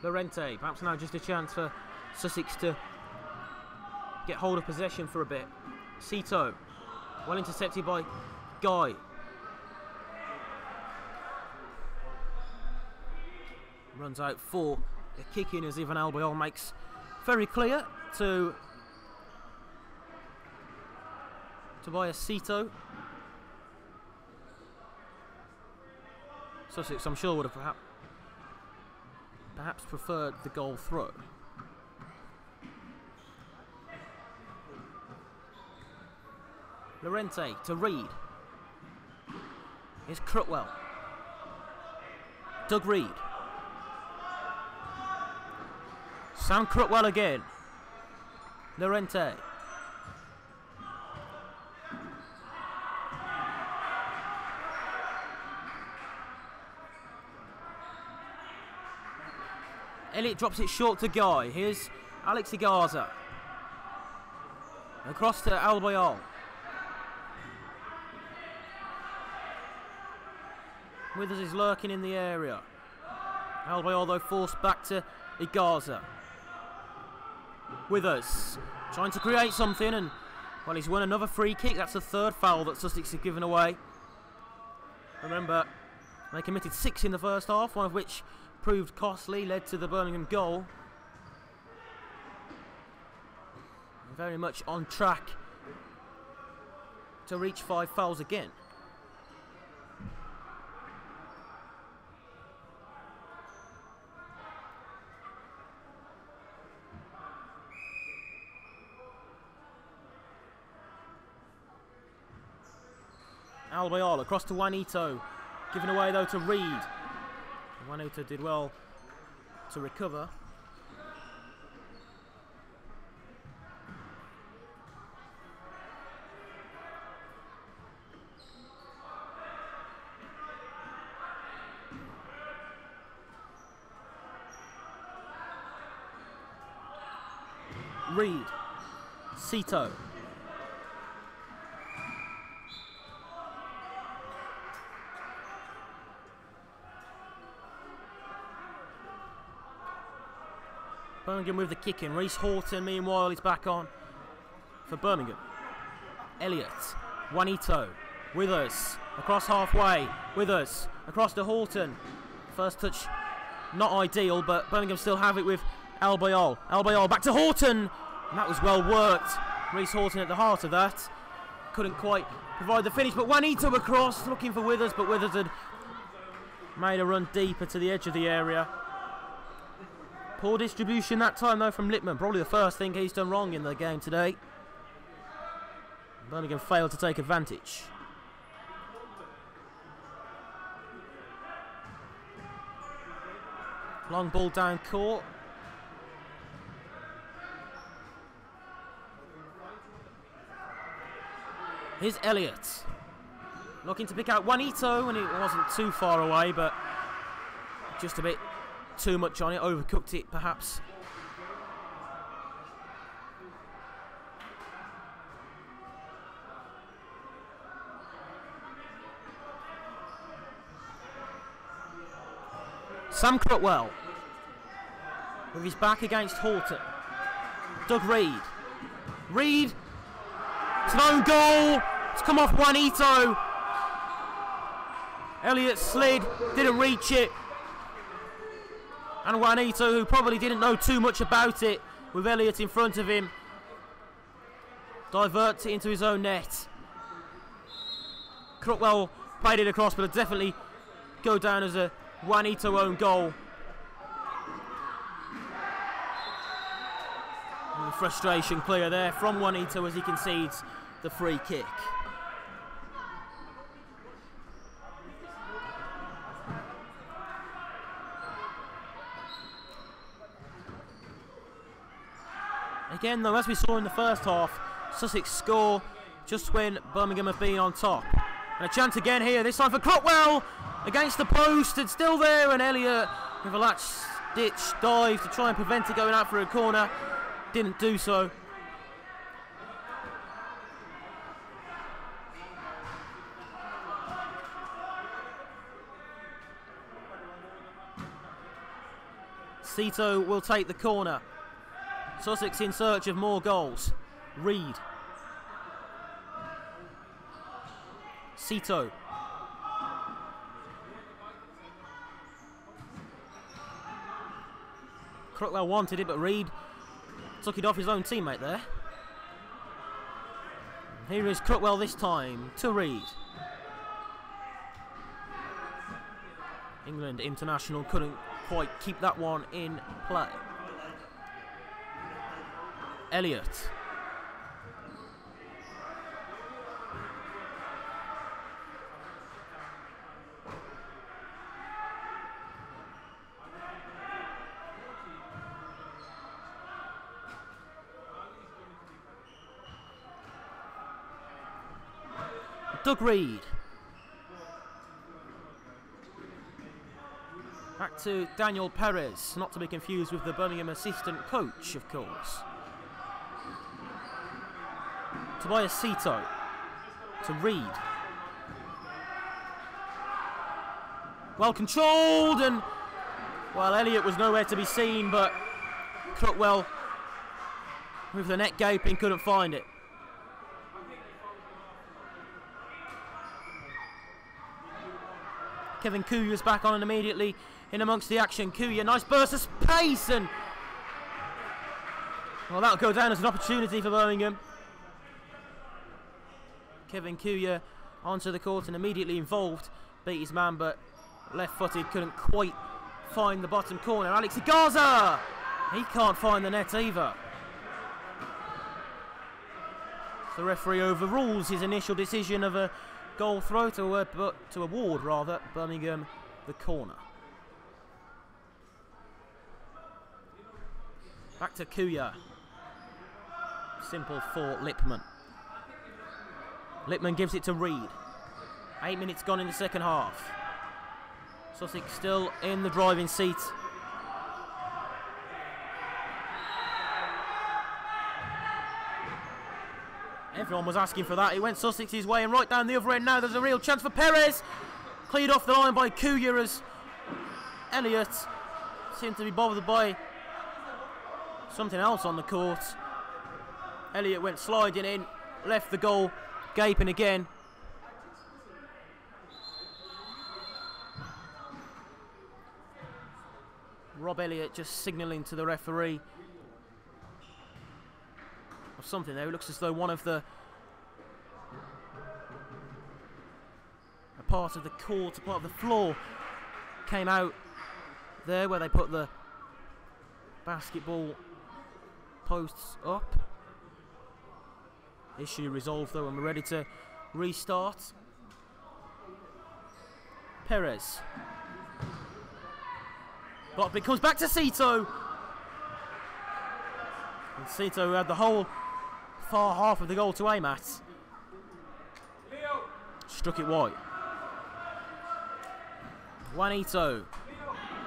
Lorente, perhaps now just a chance for Sussex to get hold of possession for a bit. Cito, well intercepted by Guy. Runs out for a kick in as Ivan Albeit makes very clear to Tobias Cito. Sussex, I'm sure, would have perhaps preferred the goal throw. Lorente to Reed. Here's Crutwell. Doug Reed. Sam Crutwell again. Lorente. Elliott drops it short to Guy. Here's Alex Igaza. Across to Albeit. Withers is lurking in the area. Albeit though forced back to Igaza. Withers trying to create something, and well, he's won another free kick. That's the third foul that Sussex have given away. Remember, they committed 6 in the first half, one of which proved costly, led to the Birmingham goal. Very much on track to reach 5 fouls again. Albeit across to Juanito, given away though to Reed. Juanito did well to recover. Reed, Cito. Birmingham with the kick in. Reese Horton, meanwhile, is back on for Birmingham. Elliott, Juanito, Withers, across halfway, Withers, across to Horton. First touch, not ideal, but Birmingham still have it with Albiol. Albiol back to Horton, and that was well worked. Reese Horton at the heart of that. Couldn't quite provide the finish, but Juanito across, looking for Withers, but Withers had made a run deeper to the edge of the area. Poor distribution that time though from Lippman, probably the first thing he's done wrong in the game today. Birmingham failed to take advantage. Long ball down court. Here's Elliott. Looking to pick out Juanito, and it wasn't too far away, but just a bit too much on it, overcooked it perhaps. Sam Crutwell with his back against Horton. Doug Reed. Reed, it's an own goal. It's come off Juanito. Elliott slid, didn't reach it. And Juanito, who probably didn't know too much about it, with Elliott in front of him, diverts it into his own net. Crutwell played it across, but it'll definitely go down as a Juanito own goal. And the frustration clear there from Juanito as he concedes the free kick. Again though, as we saw in the first half, Sussex score just when Birmingham have been on top. And a chance again here, this time for Crutwell against the post, and still there, and Elliott with a latch-ditch dive to try and prevent it going out for a corner. Didn't do so. Cito will take the corner. Sussex in search of more goals. Reed. Cito. Crutwell wanted it, but Reed took it off his own teammate there. Here is Crutwell this time to Reed. England international couldn't quite keep that one in play. Elliott. Doug Reed. Back to Daniel Perez, not to be confused with the Birmingham assistant coach, of course. Tobias Cito to Reed. Well controlled, and well, Elliott was nowhere to be seen, but Crutwell with the net gaping couldn't find it. Kevin Kuya's back on and immediately in amongst the action. Kuya, nice burst of pace, and well, that'll go down as an opportunity for Birmingham. Kevin Kuya onto the court and immediately involved, beat his man, but left-footed, couldn't quite find the bottom corner. Alex Igaza, he can't find the net either. The referee overrules his initial decision of a goal throw to award Birmingham the corner. Back to Kuya. Simple for Lippman. Lippman gives it to Reed. 8 minutes gone in the second half. Sussex still in the driving seat. Everyone was asking for that. It went Sussex's way, and right down the other end now there's a real chance for Perez. Cleared off the line by Kuya as Elliott seemed to be bothered by Something else on the court. Elliott went sliding in, left the goal gaping again. Rob Elliott just signalling to the referee of something there. It looks as though one of a part of the court, a part of the floor came out there where they put the basketball posts up. Issue resolved though, and we're ready to restart. Perez. Blocked, but it comes back to Cito. And Cito, who had the whole far half of the goal to aim at, struck it wide. Juanito.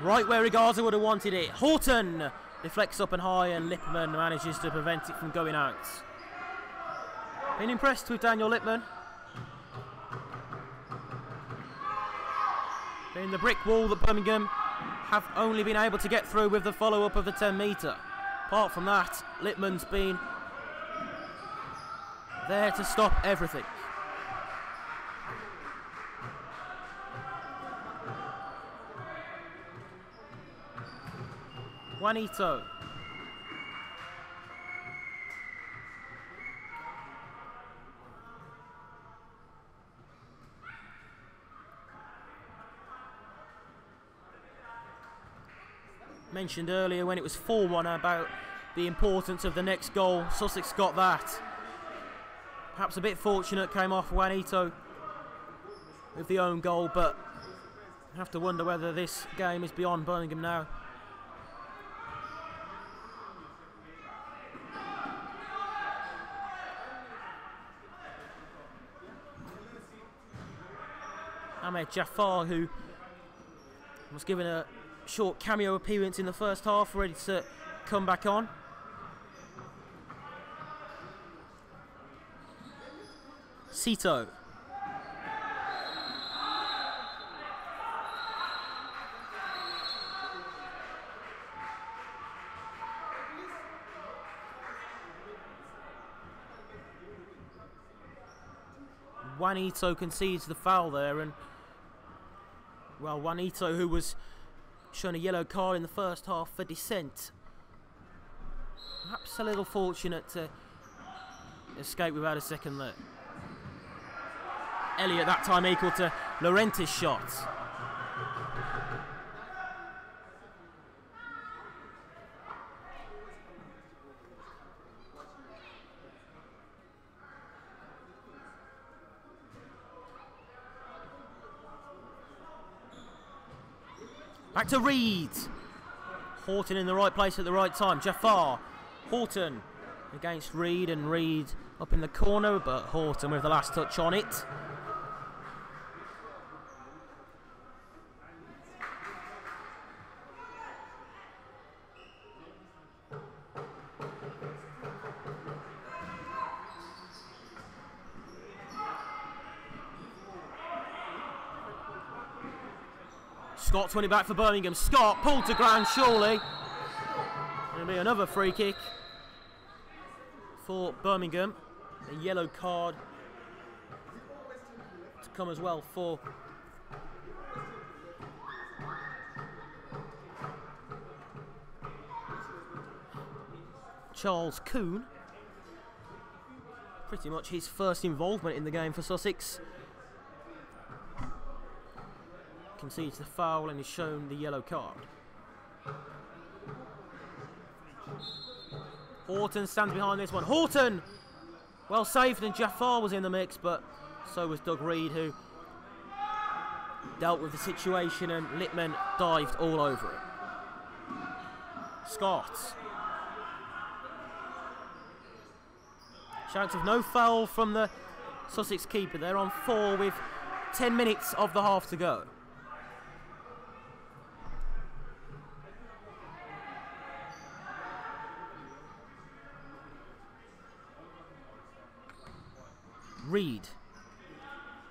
Right where Regaza would have wanted it. Horton deflects up and high, and Lippmann manages to prevent it from going out. Been impressed with Daniel Lippmann. Been the brick wall that Birmingham have only been able to get through with the follow-up of the 10-metre. Apart from that, Lippmann's been there to stop everything. Juanito. Mentioned earlier when it was 4-1 about the importance of the next goal. Sussex got that. Perhaps a bit fortunate, came off Juanito with the own goal, but I have to wonder whether this game is beyond Birmingham now. Ahmed Jafar, who was given a short cameo appearance in the first half, ready to come back on. Cito. Juanito concedes the foul there, and well, Juanito, who was shown a yellow card in the first half for dissent, perhaps a little fortunate to escape without a second there. Elliott that time equal to Llorente's shot. Back to Reed. Horton in the right place at the right time. Jafar. Horton against Reed, and Reed up in the corner, but Horton with the last touch on it. Scott's winning back for Birmingham. Scott pulled to ground, surely. It'll be another free kick for Birmingham. A yellow card to come as well for Charles Kuhn. Pretty much his first involvement in the game for Sussex. Concedes the foul and is shown the yellow card. Horton stands behind this one. Horton! Well saved, and Jafar was in the mix, but so was Doug Reed, who dealt with the situation, and Lippmann dived all over it. Scott. Shouts of no foul from the Sussex keeper. They're on 4 with 10 minutes of the half to go. Reed.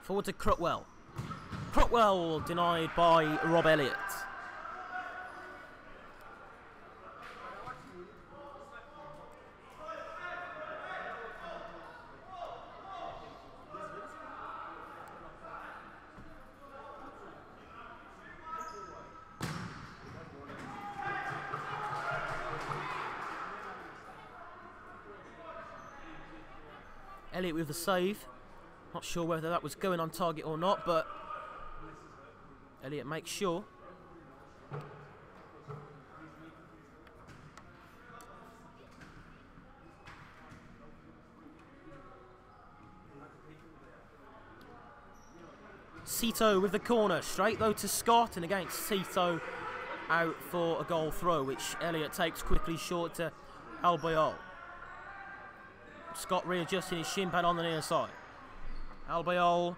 Forward to Crutwell. Crutwell denied by Rob Elliott. Elliott with the save. Not sure whether that was going on target or not, but Elliott makes sure. Cito with the corner, straight though to Scott, and against Cito out for a goal throw, which Elliott takes quickly short to albeit. Scott readjusting his shin pad on the near side. Albeit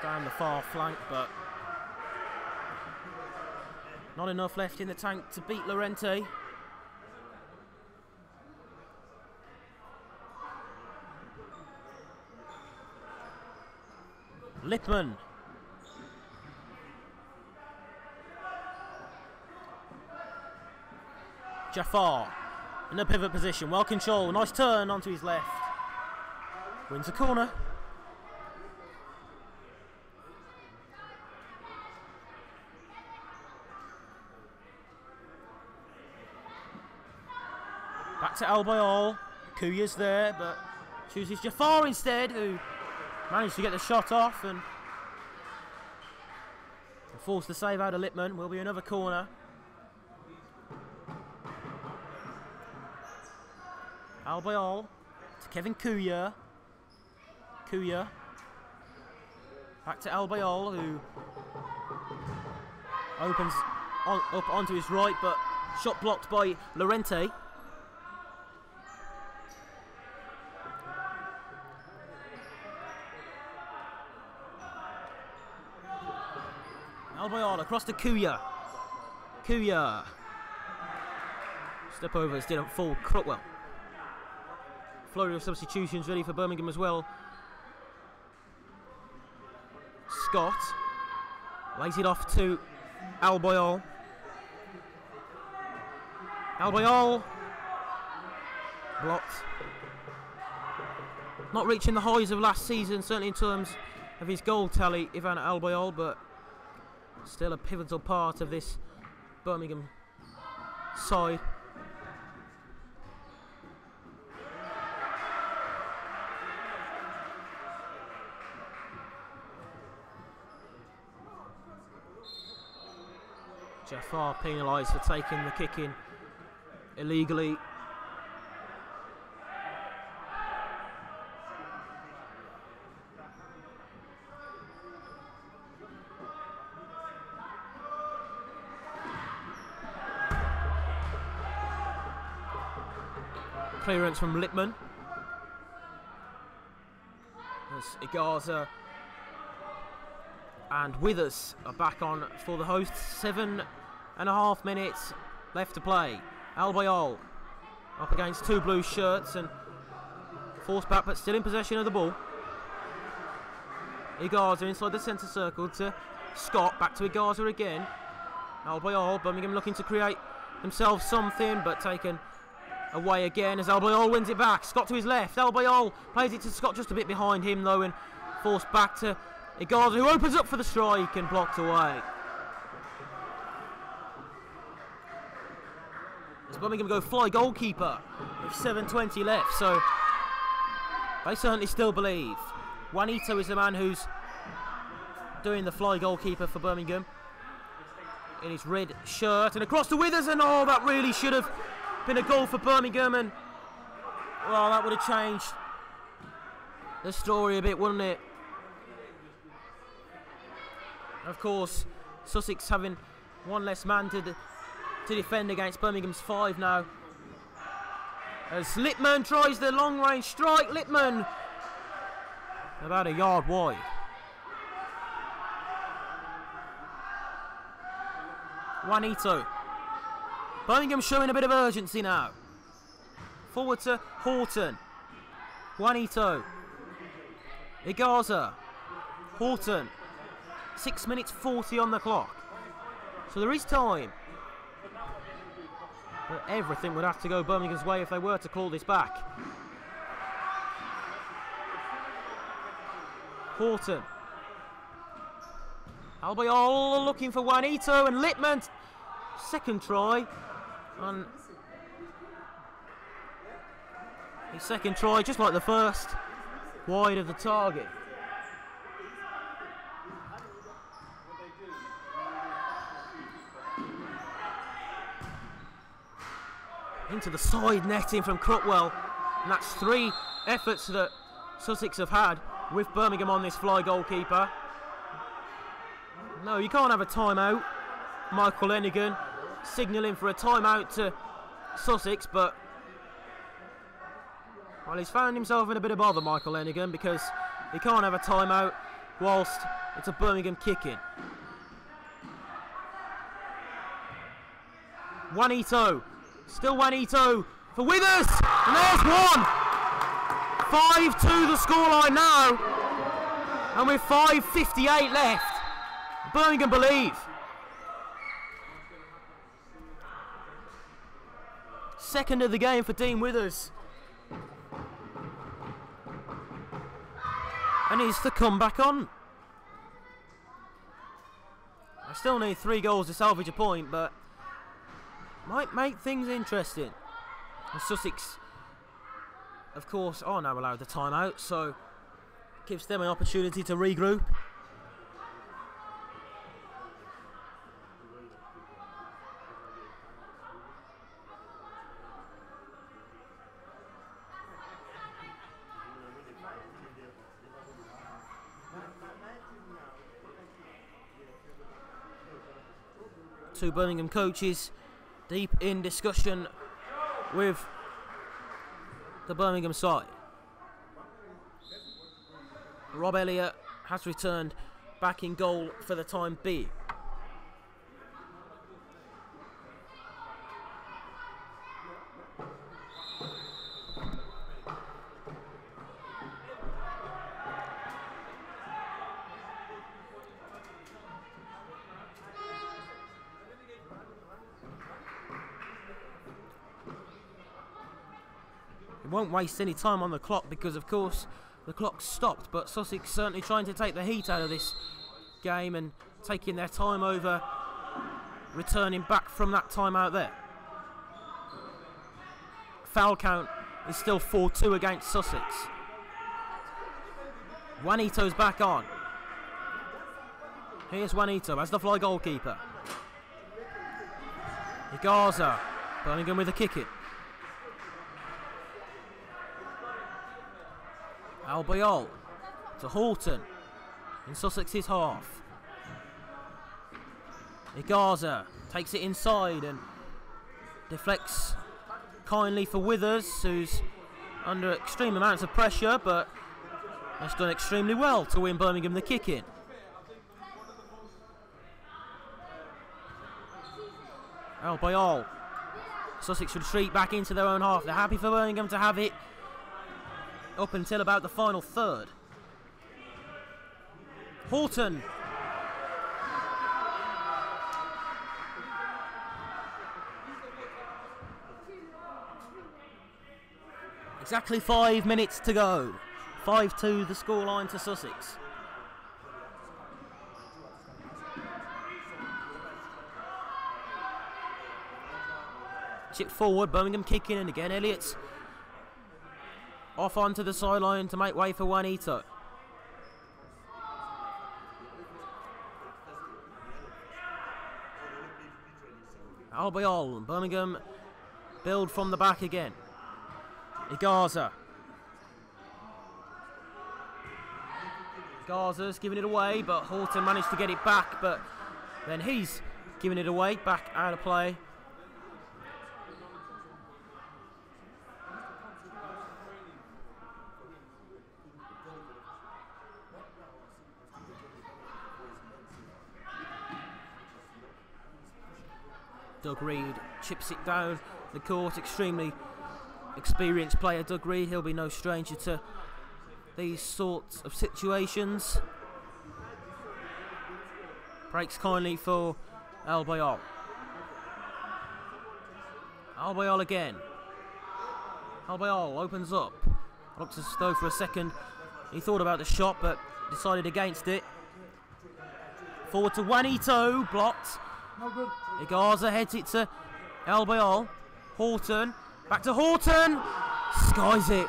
down the far flank, but not enough left in the tank to beat Llorente. Lippman. Jafar in the pivot position, well controlled, nice turn onto his left. Wins a corner. Back to Albiol. Kuya's there, but chooses Jafar instead, who managed to get the shot off and force the save out of Lippman. Will be another corner. Albiol to Kevin Kuya. Kuya back to Albiol, who opens up onto his right, but shot blocked by Llorente. Albiol across to Kuya. Kuya. Step overs didn't fall well. Flurry of substitutions ready for Birmingham as well. Scott lays it off to Albiol. Albiol blocked. Not reaching the highs of last season, certainly in terms of his goal tally, Ivan Albiol, but still a pivotal part of this Birmingham side. Jafar penalised for taking the kick in illegally. Clearance from Lippman. As Igaza and Withers are back on for the hosts. 7.5 minutes left to play. Albiol up against two blue shirts and forced back, but still in possession of the ball. Igaza inside the centre circle to Scott. Back to Igaza again. Albiol, Birmingham looking to create themselves something, but taken away again as Albiol wins it back. Scott to his left. Albiol plays it to Scott just a bit behind him though, and forced back to Igaza, who opens up for the strike and blocked away. As Birmingham go fly goalkeeper with 7:20 left, so they certainly still believe. Juanito is the man who's doing the fly goalkeeper for Birmingham in his red shirt, and across to Withers, and oh, that really should have been a goal for Birmingham, and well, that would have changed the story a bit, wouldn't it? Of course, Sussex having one less man to defend against Birmingham's 5 now. As Lippman tries the long range strike, Lippman about a yard wide. Juanito. Birmingham showing a bit of urgency now. Forward to Horton. Juanito. Igaza. Horton. 6 minutes 40 on the clock. So there is time. But everything would have to go Birmingham's way if they were to claw this back. Horton. Albiol looking for Juanito, and Lippman. Second try. And he Second try, just like the first, wide of the target. Into the side netting from Crutwell, and that's 3 efforts that Sussex have had with Birmingham on this fly goalkeeper. No, you can't have a timeout. Michael Lenigan signalling for a timeout to Sussex, but well, he's found himself in a bit of bother, Michael Lenigan, because he can't have a timeout whilst it's a Birmingham kick-in. Juanito, still Juanito for Withers, and there's one! 5-2 the scoreline now, and with 5:58 left, Birmingham believe. Second of the game for Dean Withers. And he's to come back on. I still need 3 goals to salvage a point, but might make things interesting. And Sussex, of course, are now allowed the timeout, so gives them an opportunity to regroup. Two Birmingham coaches deep in discussion with the Birmingham side. Rob Elliott has returned back in goal for the time being. Won't waste any time on the clock because of course the clock's stopped, but Sussex certainly trying to take the heat out of this game and taking their time over, returning back from that time out there. Foul count is still 4-2 against Sussex. Juanito's back on. Here's Juanito as the fly goalkeeper. Igaza, Birmingham with a kick it. Albiol to Horton in Sussex's half. Igaza takes it inside and deflects kindly for Withers, who's under extreme amounts of pressure, but has done extremely well to win Birmingham the kick-in. Albiol. Sussex retreat back into their own half. They're happy for Birmingham to have it up until about the final third. Horton. Exactly 5 minutes to go. 5-2 the scoreline to Sussex. Chip forward, Birmingham kicking in again. Elliott's off onto the sideline to make way for Juanito. Albiol, Birmingham build from the back again. Igaza. Igaza's giving it away, but Horton managed to get it back, but then he's giving it away, back out of play. Doug Reed chips it down the court. Extremely experienced player, Doug Reed. He'll be no stranger to these sorts of situations. Breaks kindly for Albiol. Albiol again. Albiol opens up. Looks as though for a second he thought about the shot, but decided against it. Forward to Juanito, blocked. Igaza heads it to Albiol. Horton, back to Horton. Skies it.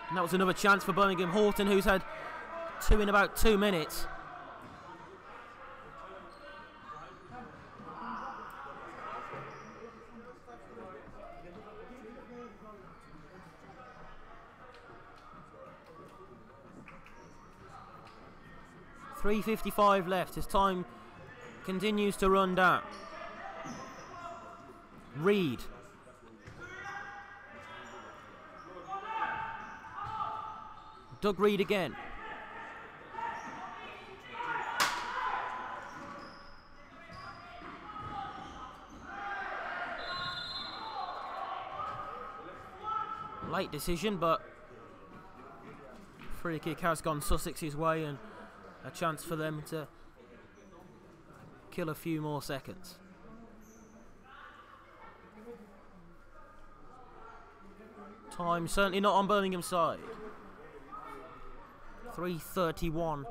And that was another chance for Birmingham. Horton, who's had 2 in about 2 minutes. .355 left as time continues to run down. Reed. Doug Reed again. Late decision, but free kick has gone Sussex's way and a chance for them to kill a few more seconds. Time certainly not on Birmingham's side. 3:31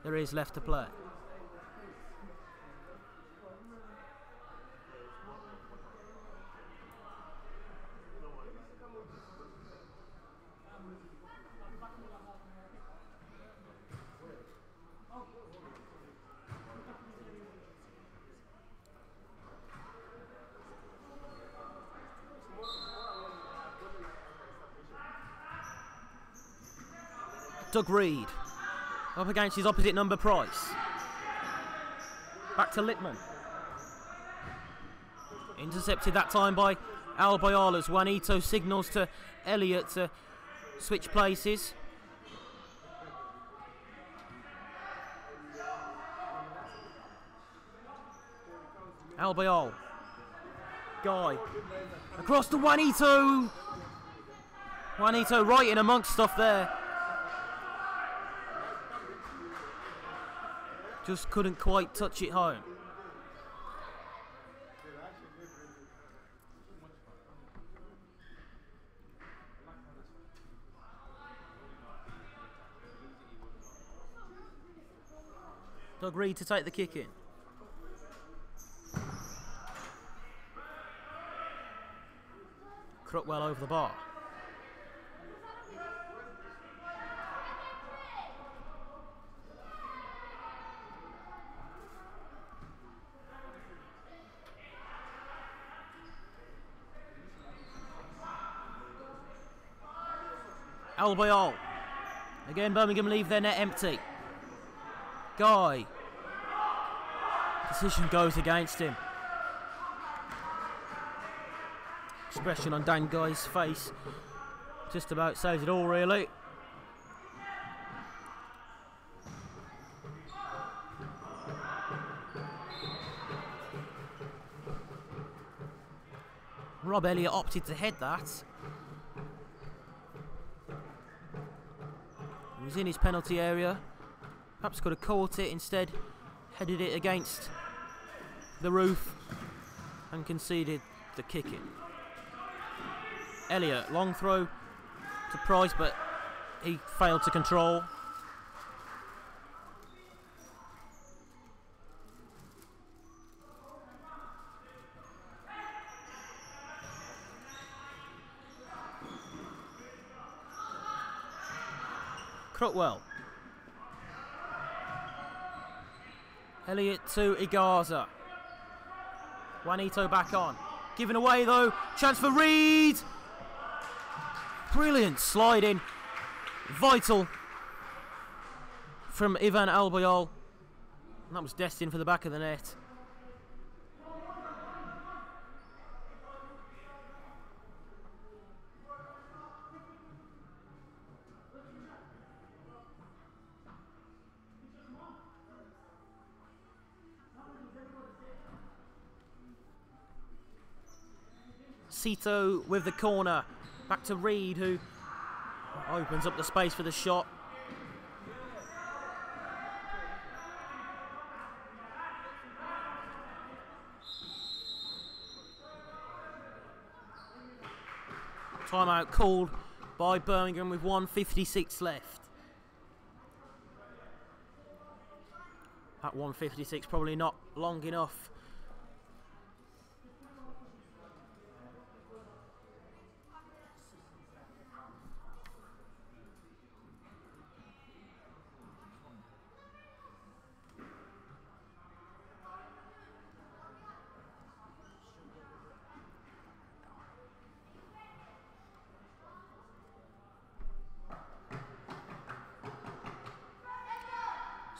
there is left to play. Doug Reed up against his opposite number Price. Back to Littman. Intercepted that time by Albeit as Juanito signals to Elliott to switch places. Albeit. Guy. Across to Juanito. Juanito right in amongst stuff there. Just couldn't quite touch it home. Doug Reed to take the kick in. Crutwell over the bar. Albeit. Again, Birmingham leave their net empty. Guy. Decision goes against him. Expression on Dan Guy's face just about says it all, really. Rob Elliott opted to head that. He was in his penalty area. Perhaps could have caught it, instead headed it against the roof and conceded the kick in. Elliott, long throw to Price, but he failed to control. Crutwell. Elliott to Igaza. Juanito back on. Given away though. Chance for Reed. Brilliant slide in. Vital from Ivan Albeit. And that was destined for the back of the net. Cito with the corner. Back to Reed, who opens up the space for the shot. Timeout called by Birmingham with 1:56 left. That 1:56 probably not long enough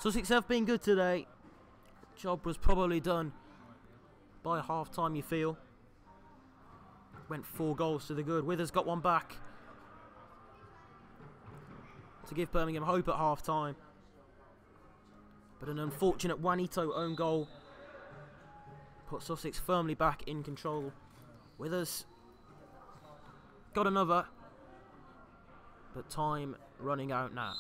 Sussex have been good today. Job was probably done by half time, you feel. Went 4 goals to the good. Withers got one back to give Birmingham hope at half time. But an unfortunate Juanito own goal put Sussex firmly back in control. Withers got another, but time running out now.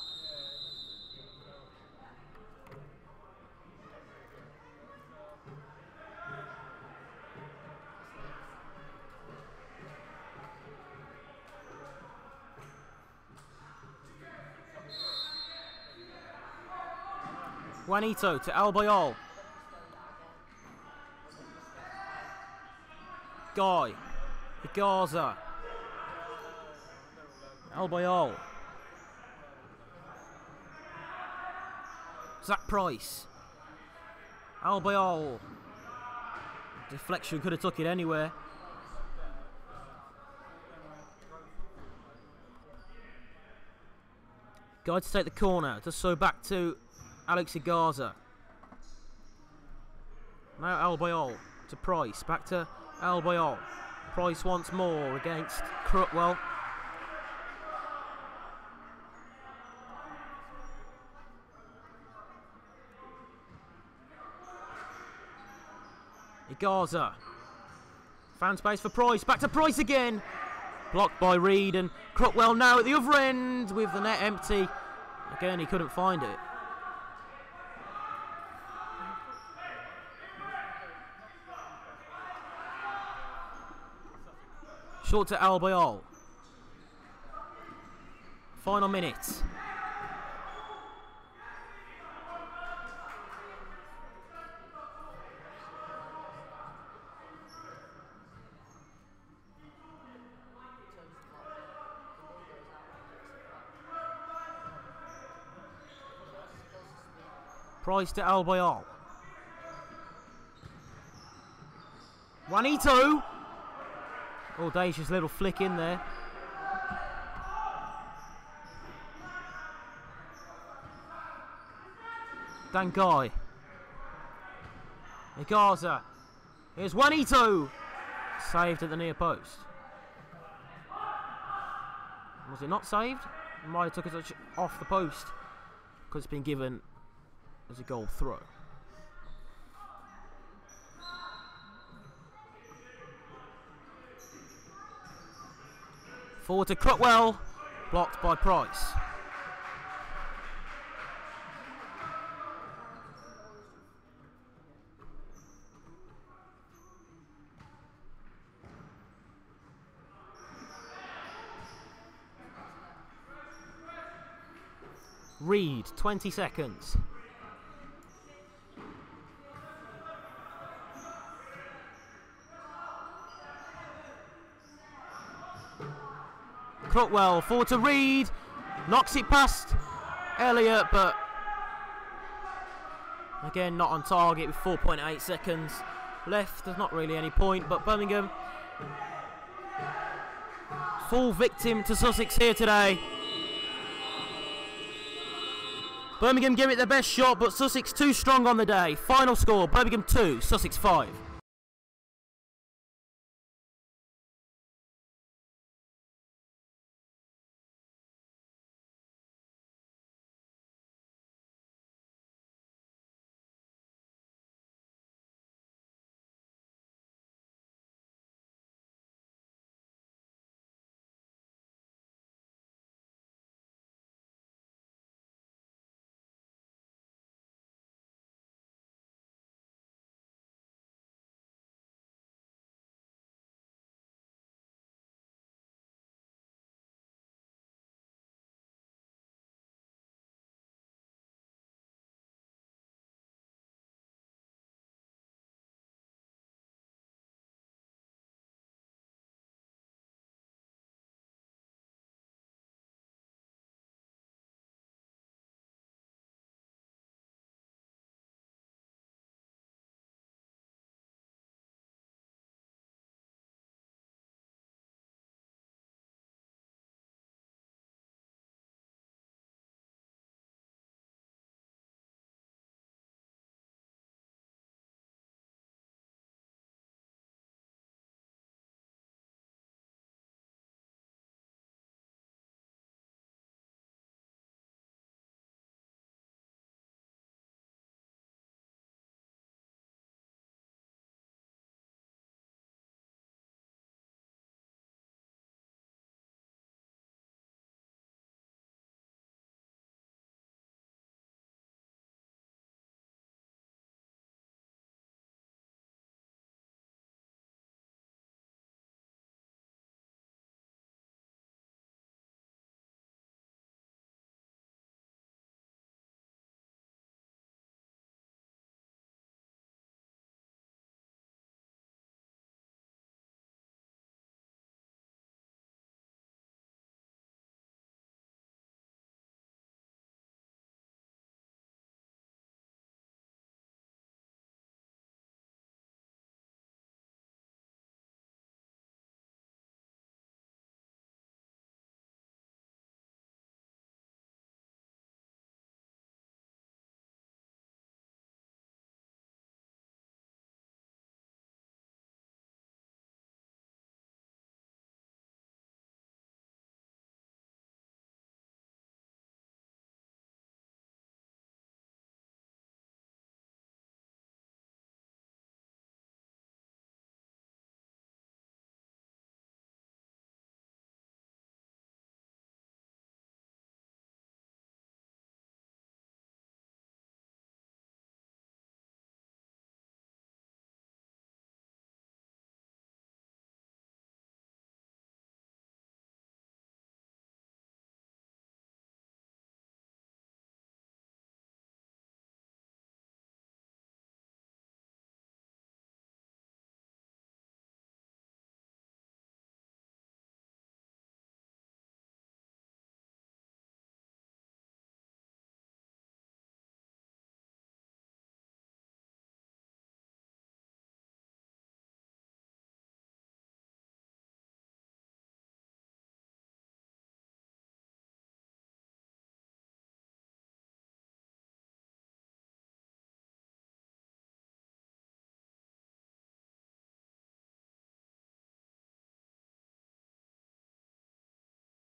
Juanito to albeit. Guy. Gaza. Albeit. Zach Price. Albeit. Deflection, could have took it anywhere. Guy to take the corner. Just so back to Alex Gaza. Now albeit to Price. Back to albeit. Price once more against Crutwell. Gaza. Fan space for Price. Back to Price again. Blocked by Reed, and Crutwell now at the other end with the net empty. Again, he couldn't find it. Short to albeit. Final minute. Price to albeit. Juanito. Audacious little flick in there. Dan Guy. Gaza. Here's Juanito. Saved at the near post. Was it not saved? It might have took a touch off the post because it's been given as a goal throw. Forward to Crutwell, blocked by Price. Reed, 20 seconds. Crutwell, forward to Reed, knocks it past Elliott, but again not on target with 4.8 seconds left. There's not really any point, but Birmingham fall victim to Sussex here today. Birmingham give it their best shot, but Sussex too strong on the day. Final score, Birmingham 2, Sussex 5.